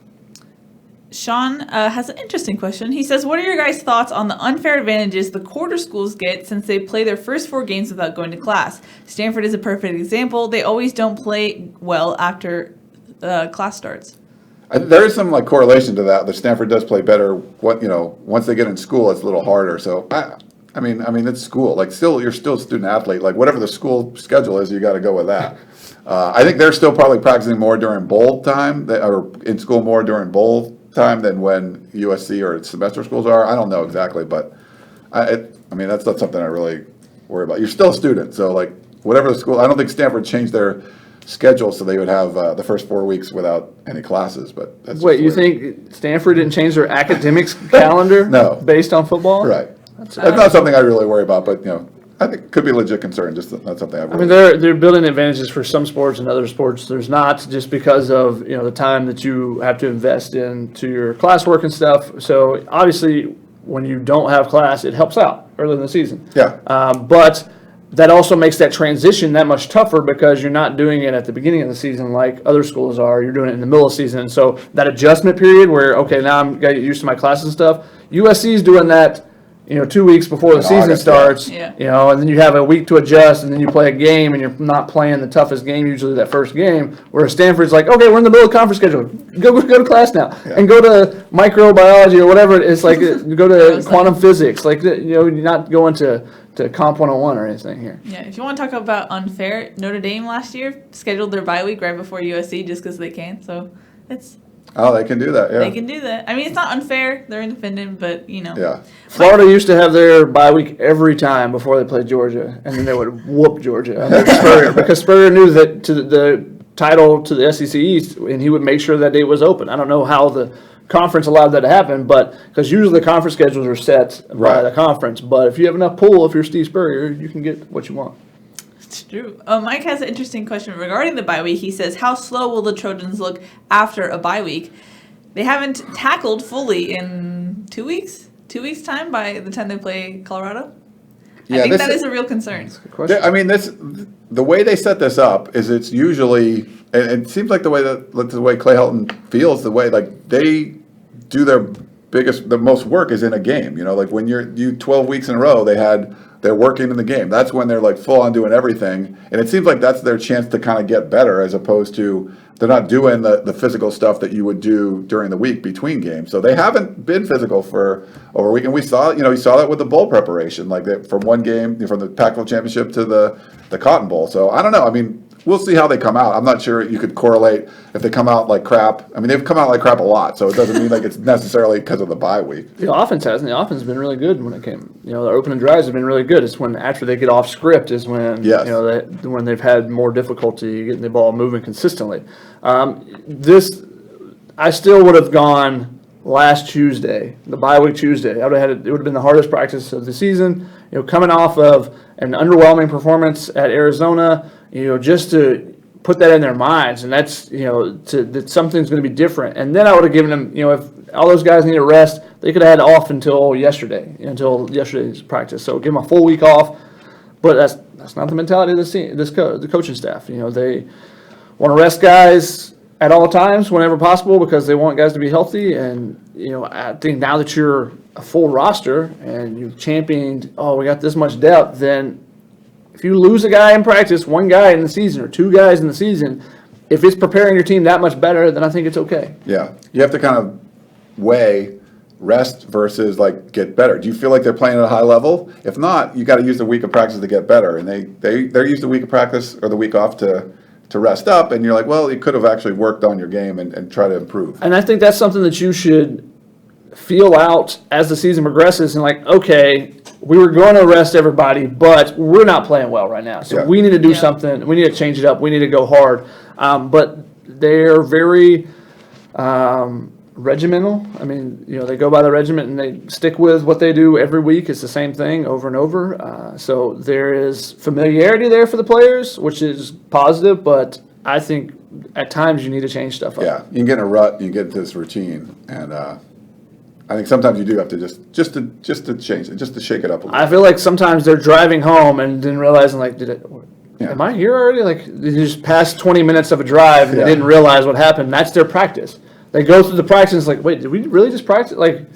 Sean has an interesting question. He says, what are your guys' thoughts on the unfair advantages the quarter schools get since they play their first 4 games without going to class? Stanford is a perfect example. They always don't play well after class starts. There is some correlation to that. The Stanford does play better. Once they get in school, it's a little harder. So I mean, it's school. You're still a student athlete. Whatever the school schedule is, you got to go with that. I think they're still probably practicing more during bowl time, or in school more during bowl time than when USC or semester schools are. I don't know exactly, but that's not something I really worry about. You're still a student, so whatever the school. I don't think Stanford changed their schedule so they would have the first 4 weeks without any classes. But that's wait, you think Stanford didn't change their academics calendar? No, based on football, right? That's not something I really worry about, but I think it could be a legit concern. Just not something I really. They're building advantages for some sports and other sports. There's not, just because of the time that you have to invest into your classwork and stuff. So obviously, when you don't have class, it helps out early in the season. Yeah. But that also makes that transition that much tougher because you're not doing it at the beginning of the season like other schools are. You're doing it in the middle of the season. So that adjustment period where, okay, now I'm got to get used to my classes and stuff. USC is doing that, 2 weeks before the season August, starts. yeah. And then you have a week to adjust, and then you play a game, and you're not playing the toughest game usually that first game. Whereas Stanford's like, okay, we're in the middle of conference schedule. Go to class now, and go to microbiology or whatever. It's like go to quantum physics. You're not going to Comp 101 or anything here. Yeah, if you want to talk about unfair, Notre Dame last year scheduled their bye week right before USC just because they can. So it's. Oh, they can do that, yeah. They can do that. I mean, it's not unfair. They're independent, but, Yeah. Florida used to have their bye week every time before they played Georgia, and then they would whoop Georgia under Spurrier because Spurrier knew that to the title to the SEC East, and he would make sure that day was open. I don't know how the conference allowed that to happen, but because usually the conference schedules are set by the conference. But if you have enough pull, if you're Steve Spurrier, you can get what you want. It's true. Mike has an interesting question regarding the bye week. He says, how slow will the Trojans look after a bye week? They haven't tackled fully in 2 weeks? 2 weeks' time by the time they play Colorado? Yeah, I think that is a real concern. I mean, the way they set this up is it's usually, and it seems like the way Clay Helton feels, the way they do the most work is in a game. When you 12 weeks in a row, they're working in the game. That's when they're full on doing everything, and it seems like that's their chance to kind of get better, as opposed to they're not doing the physical stuff that you would do during the week between games. So they haven't been physical for over a week, and we saw that with the bowl preparation, from one game, from the Pac-12 championship to the Cotton Bowl. So I don't know. I mean, we'll see how they come out. I'm not sure you could correlate if they come out like crap. I mean, they've come out like crap a lot, so it doesn't mean it's necessarily because of the bye week. The offense has, and the offense has been really good when it came. The opening drives have been really good. It's when after they get off script is when when they've had more difficulty getting the ball moving consistently. I still would have gone last Tuesday, the bye week Tuesday. I would have had it would have been the hardest practice of the season. Coming off of an underwhelming performance at Arizona. Just to put that in their minds, and that's that something's going to be different. And then I would have given them, if all those guys need a rest, they could have had off until yesterday's practice. So give them a full week off. But that's not the mentality of the coaching staff. They want to rest guys at all times, whenever possible, because they want guys to be healthy. And I think now that you're a full roster and you've championed, we got this much depth, then. If you lose a guy in practice, one guy in the season or two guys in the season, if it's preparing your team that much better, then I think it's okay. Yeah. You have to kind of weigh rest versus get better. Do you feel like they're playing at a high level? If not, you got to use the week of practice to get better. And they're used the week of practice or the week off to rest up, and you're like, well, you could have actually worked on your game and try to improve. And I think that's something that you should feel out as the season progresses and okay, we were going to arrest everybody, but we're not playing well right now. So we need to do something. We need to change it up. We need to go hard. But they're very regimental. I mean, they go by the regiment and they stick with what they do every week. It's the same thing over and over. So there is familiarity there for the players, which is positive, but I think at times you need to change stuff up. Yeah, you can get in a rut, you get into this routine, and I think sometimes you do have to just to change it, just to shake it up a little. I feel like sometimes they're driving home and then realizing, like, am I here already? Like, they just passed 20 minutes of a drive and they didn't realize what happened. That's their practice. They go through the practice and it's like, wait, did we really just practice? Like,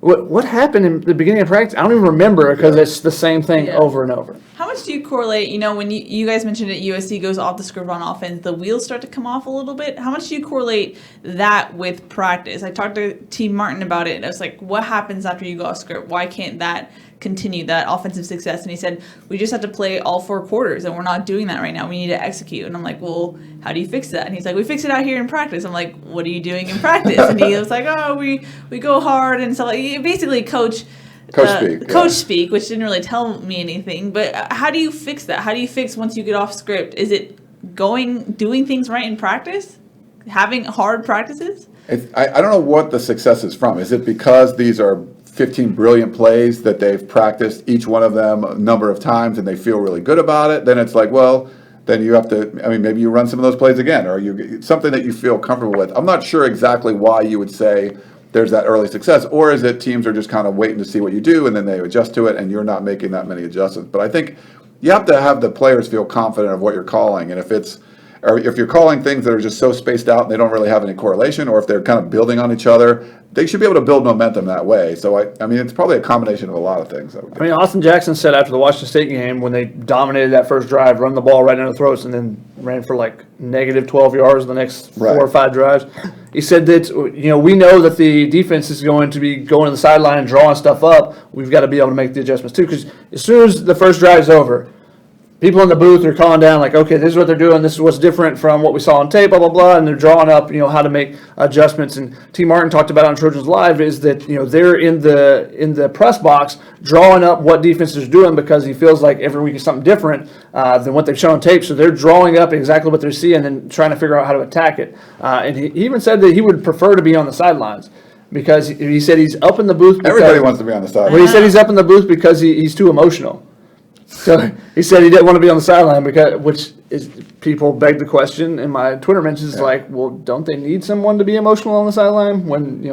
what happened in the beginning of practice? I don't even remember because it's the same thing over and over. How much do you correlate, when you guys mentioned it, USC goes off the script on offense, the wheels start to come off a little bit. How much do you correlate that with practice? I talked to T. Martin about it, and I was like, what happens after you go off script? Why can't that continue, that offensive success? And he said, we just have to play all 4 quarters, and we're not doing that right now. We need to execute. And I'm like, well, how do you fix that? And he's like, we fix it out here in practice. I'm like, what are you doing in practice? And he was like, oh, we go hard and stuff. Like, basically, coach speak, which didn't really tell me anything. But how do you fix that? How do you fix once you get off script? Is it doing things right in practice? Having hard practices? I don't know what the success is from. Is it because these are 15 brilliant plays that they've practiced each one of them a number of times and they feel really good about it? Then it's like, well, then you have to, maybe you run some of those plays again, or something that you feel comfortable with. I'm not sure exactly why you would say there's that early success, or is it teams are just kind of waiting to see what you do and then they adjust to it and you're not making that many adjustments. But I think you have to have the players feel confident of what you're calling, and if you're calling things that are just so spaced out and they don't really have any correlation, or if they're kind of building on each other, they should be able to build momentum that way. So, it's probably a combination of a lot of things. Austin Jackson said after the Washington State game, when they dominated that first drive, run the ball right in their throats, and then ran for like negative 12 yards the next 4 or 5 drives. He said that, we know that the defense is going to be going to the sideline and drawing stuff up. We've got to be able to make the adjustments too, because as soon as the first drive is over, people in the booth are calling down like, okay, this is what they're doing. This is what's different from what we saw on tape, blah, blah, blah. And they're drawing up, how to make adjustments. And T. Martin talked about on Trojans Live is that, they're in the press box drawing up what defense is doing, because he feels like every week is something different than what they've shown on tape. So they're drawing up exactly what they're seeing and trying to figure out how to attack it. And he even said that he would prefer to be on the sidelines, because he said he's up in the booth. Everybody wants to be on the sideline. Well, he said he's up in the booth because he's too emotional. So he said he didn't want to be on the sideline, which is, people beg the question in my Twitter mentions, like, well, don't they need someone to be emotional on the sideline when,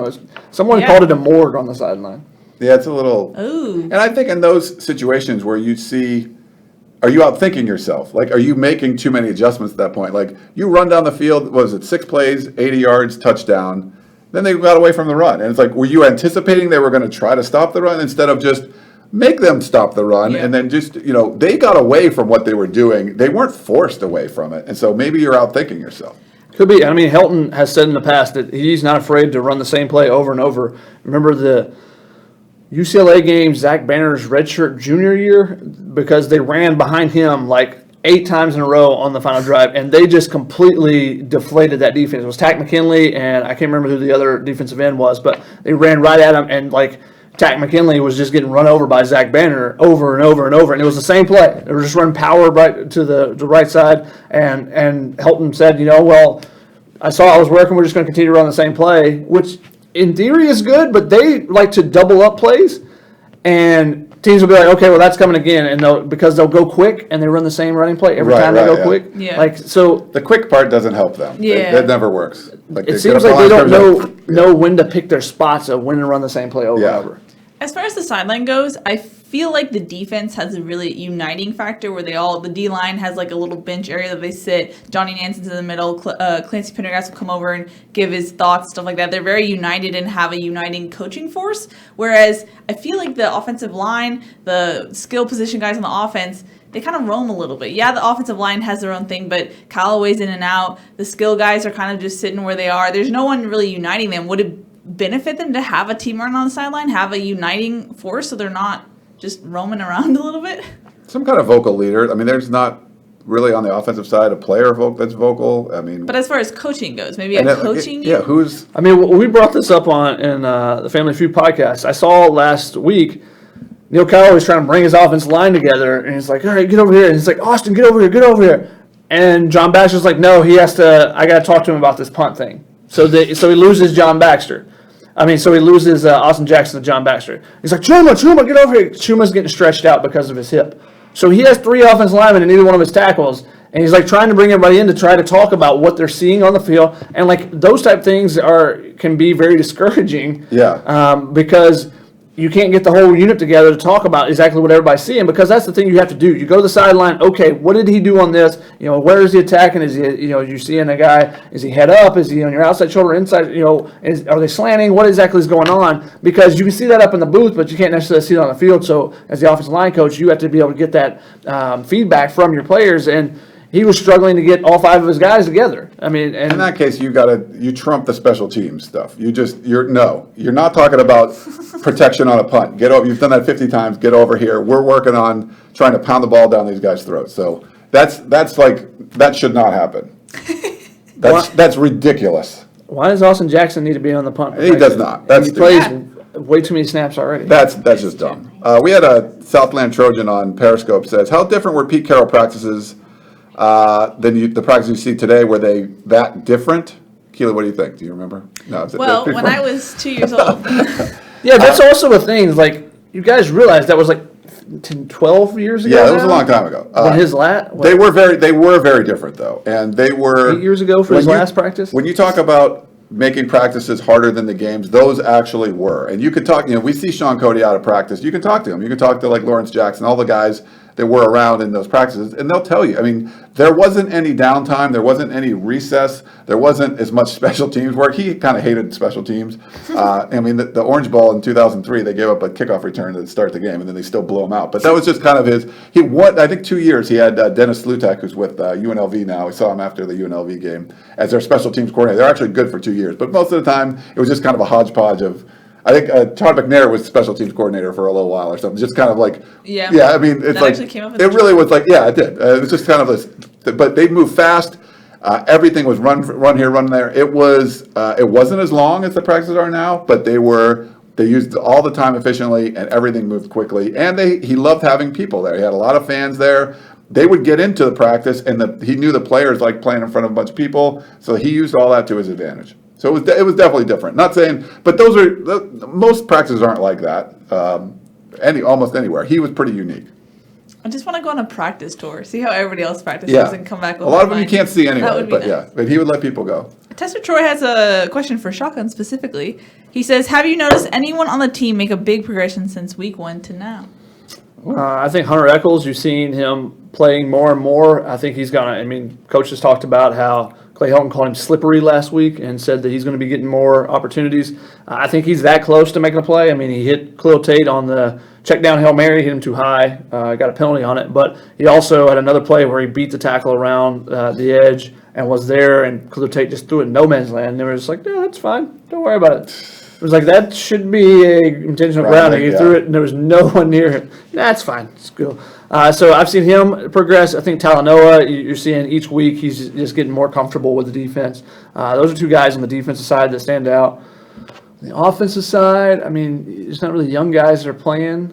someone called it a morgue on the sideline. Yeah, it's a little. Ooh. And I think in those situations where you see, are you outthinking yourself? Like, are you making too many adjustments at that point? Like, you run down the field, what was it, 6 plays, 80 yards, touchdown. Then they got away from the run. And it's like, were you anticipating they were going to try to stop the run instead of just make them stop the run? And then just, they got away from what they were doing. They weren't forced away from it. And so maybe you're outthinking yourself. Could be. Helton has said in the past that he's not afraid to run the same play over and over. Remember the UCLA game, Zach Banner's redshirt junior year, because they ran behind him like 8 times in a row on the final drive, and they just completely deflated that defense. It was Tack McKinley, and I can't remember who the other defensive end was, but they ran right at him, and like Tack McKinley was just getting run over by Zach Banner over and over and over, and it was the same play. They were just running power right to the right side, and Helton said, well, I saw I was working, we're just going to continue to run the same play, which in theory is good, but they like to double up plays, and teams will be like, okay, well, that's coming again, and because they'll go quick, and they run the same running play every time they go quick. Yeah. Like, so the quick part doesn't help them. Yeah. That never works. Like, it seems like they don't know when to pick their spots of when to run the same play over and over. As far as the sideline goes, I feel like the defense has a really uniting factor where the D-line has like a little bench area that they sit. Johnny Nanson's in the middle. Clancy Pendergast will come over and give his thoughts, stuff like that. They're very united and have a uniting coaching force. Whereas I feel like the offensive line, the skill position guys on the offense, they kind of roam a little bit. Yeah, the offensive line has their own thing, but Callaway's in and out. The skill guys are kind of just sitting where they are. There's no one really uniting them. Would it benefit them to have a team run on the sideline, have a uniting force so they're not just roaming around a little bit? Some kind of vocal leader. There's not really on the offensive side a player that's vocal. But as far as coaching goes, maybe coaching. Yeah, who's? We brought this up in the Family Feud podcast. I saw last week Neil Callaway's trying to bring his offensive line together, and he's like, all right, get over here. And he's like, Austin, get over here. And John Baxter's like, no, I got to talk to him about this punt thing. So he loses John Baxter. So he loses Austin Jackson to John Baxter. He's like, Chuma, get over here. Chuma's getting stretched out because of his hip. So he has 3 offensive linemen and neither one of his tackles. And he's like trying to bring everybody in to try to talk about what they're seeing on the field, and like those type things can be very discouraging. Yeah. Because you can't get the whole unit together to talk about exactly what everybody's seeing, because that's the thing you have to do. You go to the sideline. Okay, what did he do on this? Where is he attacking? Is he, you seeing a guy? Is he head up? Is he on your outside shoulder, inside? Are they slanting? What exactly is going on? Because you can see that up in the booth, but you can't necessarily see it on the field. So as the offensive line coach, you have to be able to get that feedback from your players, and he was struggling to get all 5 of his guys together. I mean, and in that case, you trump the special teams stuff. You're not talking about protection on a punt. Get over. You've done that 50 times. Get over here. We're working on trying to pound the ball down these guys' throats. So that's like, that should not happen. That's ridiculous. Why does Austin Jackson need to be on the punt? He does not. He plays way too many snaps already. That's just dumb. We had a Southland Trojan on Periscope says, how different were Pete Carroll practices than the practice you see today? Were they that different? Keely, what do you think? Do you remember? No. Well, when I was 2 years old. Yeah, that's also a thing. Like, you guys realize that was like 12 years ago. Yeah, that was a long time ago. They were very different though, and they were 8 years ago for his last practice. When you talk about making practices harder than the games, those actually were. And you could talk. We see Sean Cody out of practice. You can talk to him. You can talk to like Lawrence Jackson, all the guys that were around in those practices, and they'll tell you. I mean, there wasn't any downtime. There wasn't any recess. There wasn't as much special teams work. He kind of hated special teams. I mean, the Orange Bowl in 2003, they gave up a kickoff return to start the game, and then they still blew him out. But that was just kind of his. He won, I think, 2 years. He had Dennis Slutek, who's with UNLV now. We saw him after the UNLV game as their special teams coordinator. They're actually good for 2 years, but most of the time it was just kind of a hodgepodge of. I think Todd McNair was special teams coordinator for a little while or something. Just kind of like, yeah. I mean, it's that like actually came up it really was like, yeah, it did. It was just kind of this, but they moved fast. Everything was run here, run there. It wasn't as long as the practices are now, but they used all the time efficiently, and everything moved quickly. And he loved having people there. He had a lot of fans there. They would get into the practice, and he knew the players liked playing in front of a bunch of people, so he used all that to his advantage. So it was definitely different. Not saying, but most practices aren't like that. Almost anywhere. He was pretty unique. I just want to go on a practice tour, see how everybody else practices, and come back with a lot of them you can't see anyway. But nice. But he would let people go. Tester Troy has a question for Shotgun specifically. He says, have you noticed anyone on the team make a big progression since week 1 to now? I think Hunter Echols, you've seen him playing more and more. I think he's gonna. I mean, coach has talked about how Clay Helton called him slippery last week and said that he's going to be getting more opportunities. I think he's that close to making a play. I mean, he hit Khalil Tate on the check down Hail Mary, hit him too high, got a penalty on it. But he also had another play where he beat the tackle around the edge and was there, and Khalil Tate just threw it in no man's land. And they were just like, no, that's fine. Don't worry about it. It was like, that should be a intentional grounding. He threw it, and there was no one near him. That's fine. It's cool. So I've seen him progress. I think Talanoa, you're seeing each week he's just getting more comfortable with the defense. Those are 2 guys on the defensive side that stand out. On the offensive side, I mean, there's not really young guys that are playing.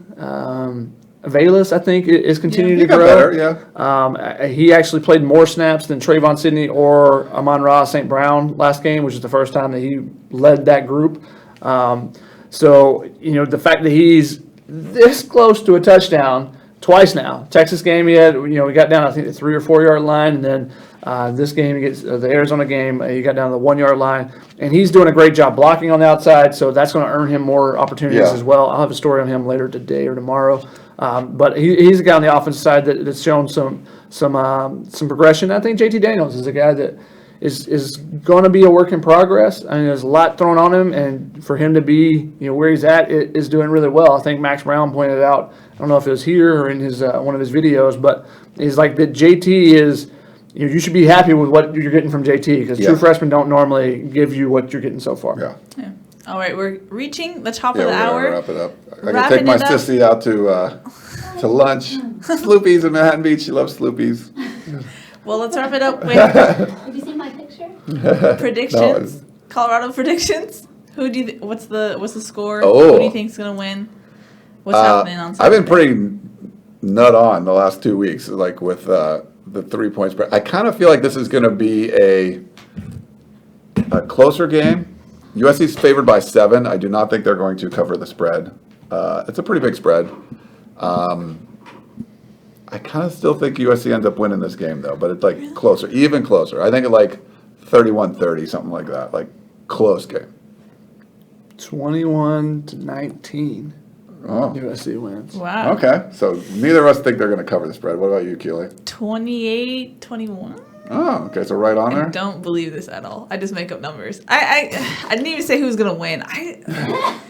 Avelis, I think, is continuing to grow. Better, he actually played more snaps than Trayvon Sidney or Amon-Ra St. Brown last game, which is the first time that he led that group. So, the fact that he's this close to a touchdown twice now. Texas game, we got down, I think, the 3 or 4 yard line, and then this game, he gets the Arizona game, he got down the 1 yard line, and he's doing a great job blocking on the outside, so that's going to earn him more opportunities as well. I'll have a story on him later today or tomorrow. But he's a guy on the offensive side that's shown some progression. I think JT Daniels is a guy that is going to be a work in progress. I mean, there's a lot thrown on him, and for him to be where he's at is doing really well. I think Max Brown pointed out, I don't know if it was here or in his one of his videos, but he's like that JT is, you should be happy with what you're getting from JT, because true freshmen don't normally give you what you're getting so far. Yeah. All right, we're reaching the top of the hour. Wrap it up. I can take my sissy out to lunch. Sloopies in Manhattan Beach. She loves Sloopies. Well, let's wrap it up with Have you seen my picture? predictions. Colorado predictions. What's the score? Oh. Who do you think's gonna win? What's happening on Saturday? I've been pretty nut on the last 2 weeks, like with the 3 point spread. I kind of feel like this is going to be a closer game. USC's favored by 7. I do not think they're going to cover the spread. It's a pretty big spread. I kind of still think USC ends up winning this game, though, but it's like closer, even closer. I think it's like 31-30, something like that. Like, close game. 21-19. Oh. USC wins. Wow. Okay, so neither of us think they're going to cover the spread. What about you, Keely? 28-21. Oh, okay, so right on I there. don't believe this at all. I just make up numbers. I didn't even say who's gonna win. I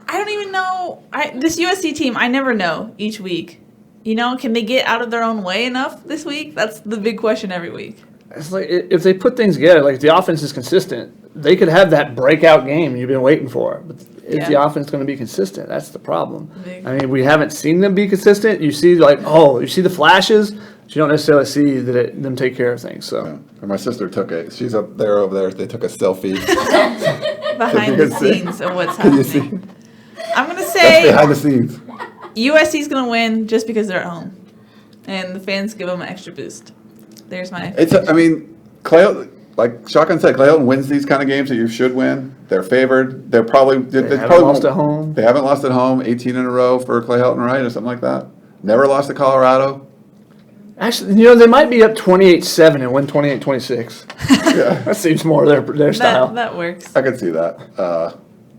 don't even know. This USC team, I never know each week. You know, can they get out of their own way enough this week? That's the big question every week. It's like if they put things together, like if the offense is consistent, they could have that breakout game you've been waiting for. But is the offense going to be consistent? That's the problem. I mean, we haven't seen them be consistent. You see, you see the flashes, but you don't necessarily see them take care of things. So, And my sister she's up there over there. They took a selfie. Behind the scenes of what's Can you see? happening. I'm gonna That's say behind the scenes. USC's gonna win just because they're at home, and the fans give them an extra boost. There's my. Clay, like Shotgun said, Clay Helton wins these kind of games that you should win. They're favored. They haven't lost at home. They haven't lost at home 18 in a row for Clay Helton, right, or something like that. Never lost to Colorado. Actually, they might be up 28-7 and win 28-26. Yeah, That seems more their style. That works. I could see that.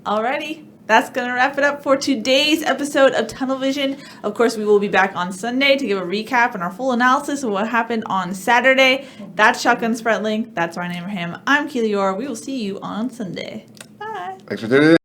Alrighty. That's going to wrap it up for today's episode of Tunnel Vision. Of course, we will be back on Sunday to give a recap and our full analysis of what happened on Saturday. That's Shotgun Spratling. That's Ryan Abraham. I'm Keely Eure. We will see you on Sunday. Bye. Thanks for tuning in.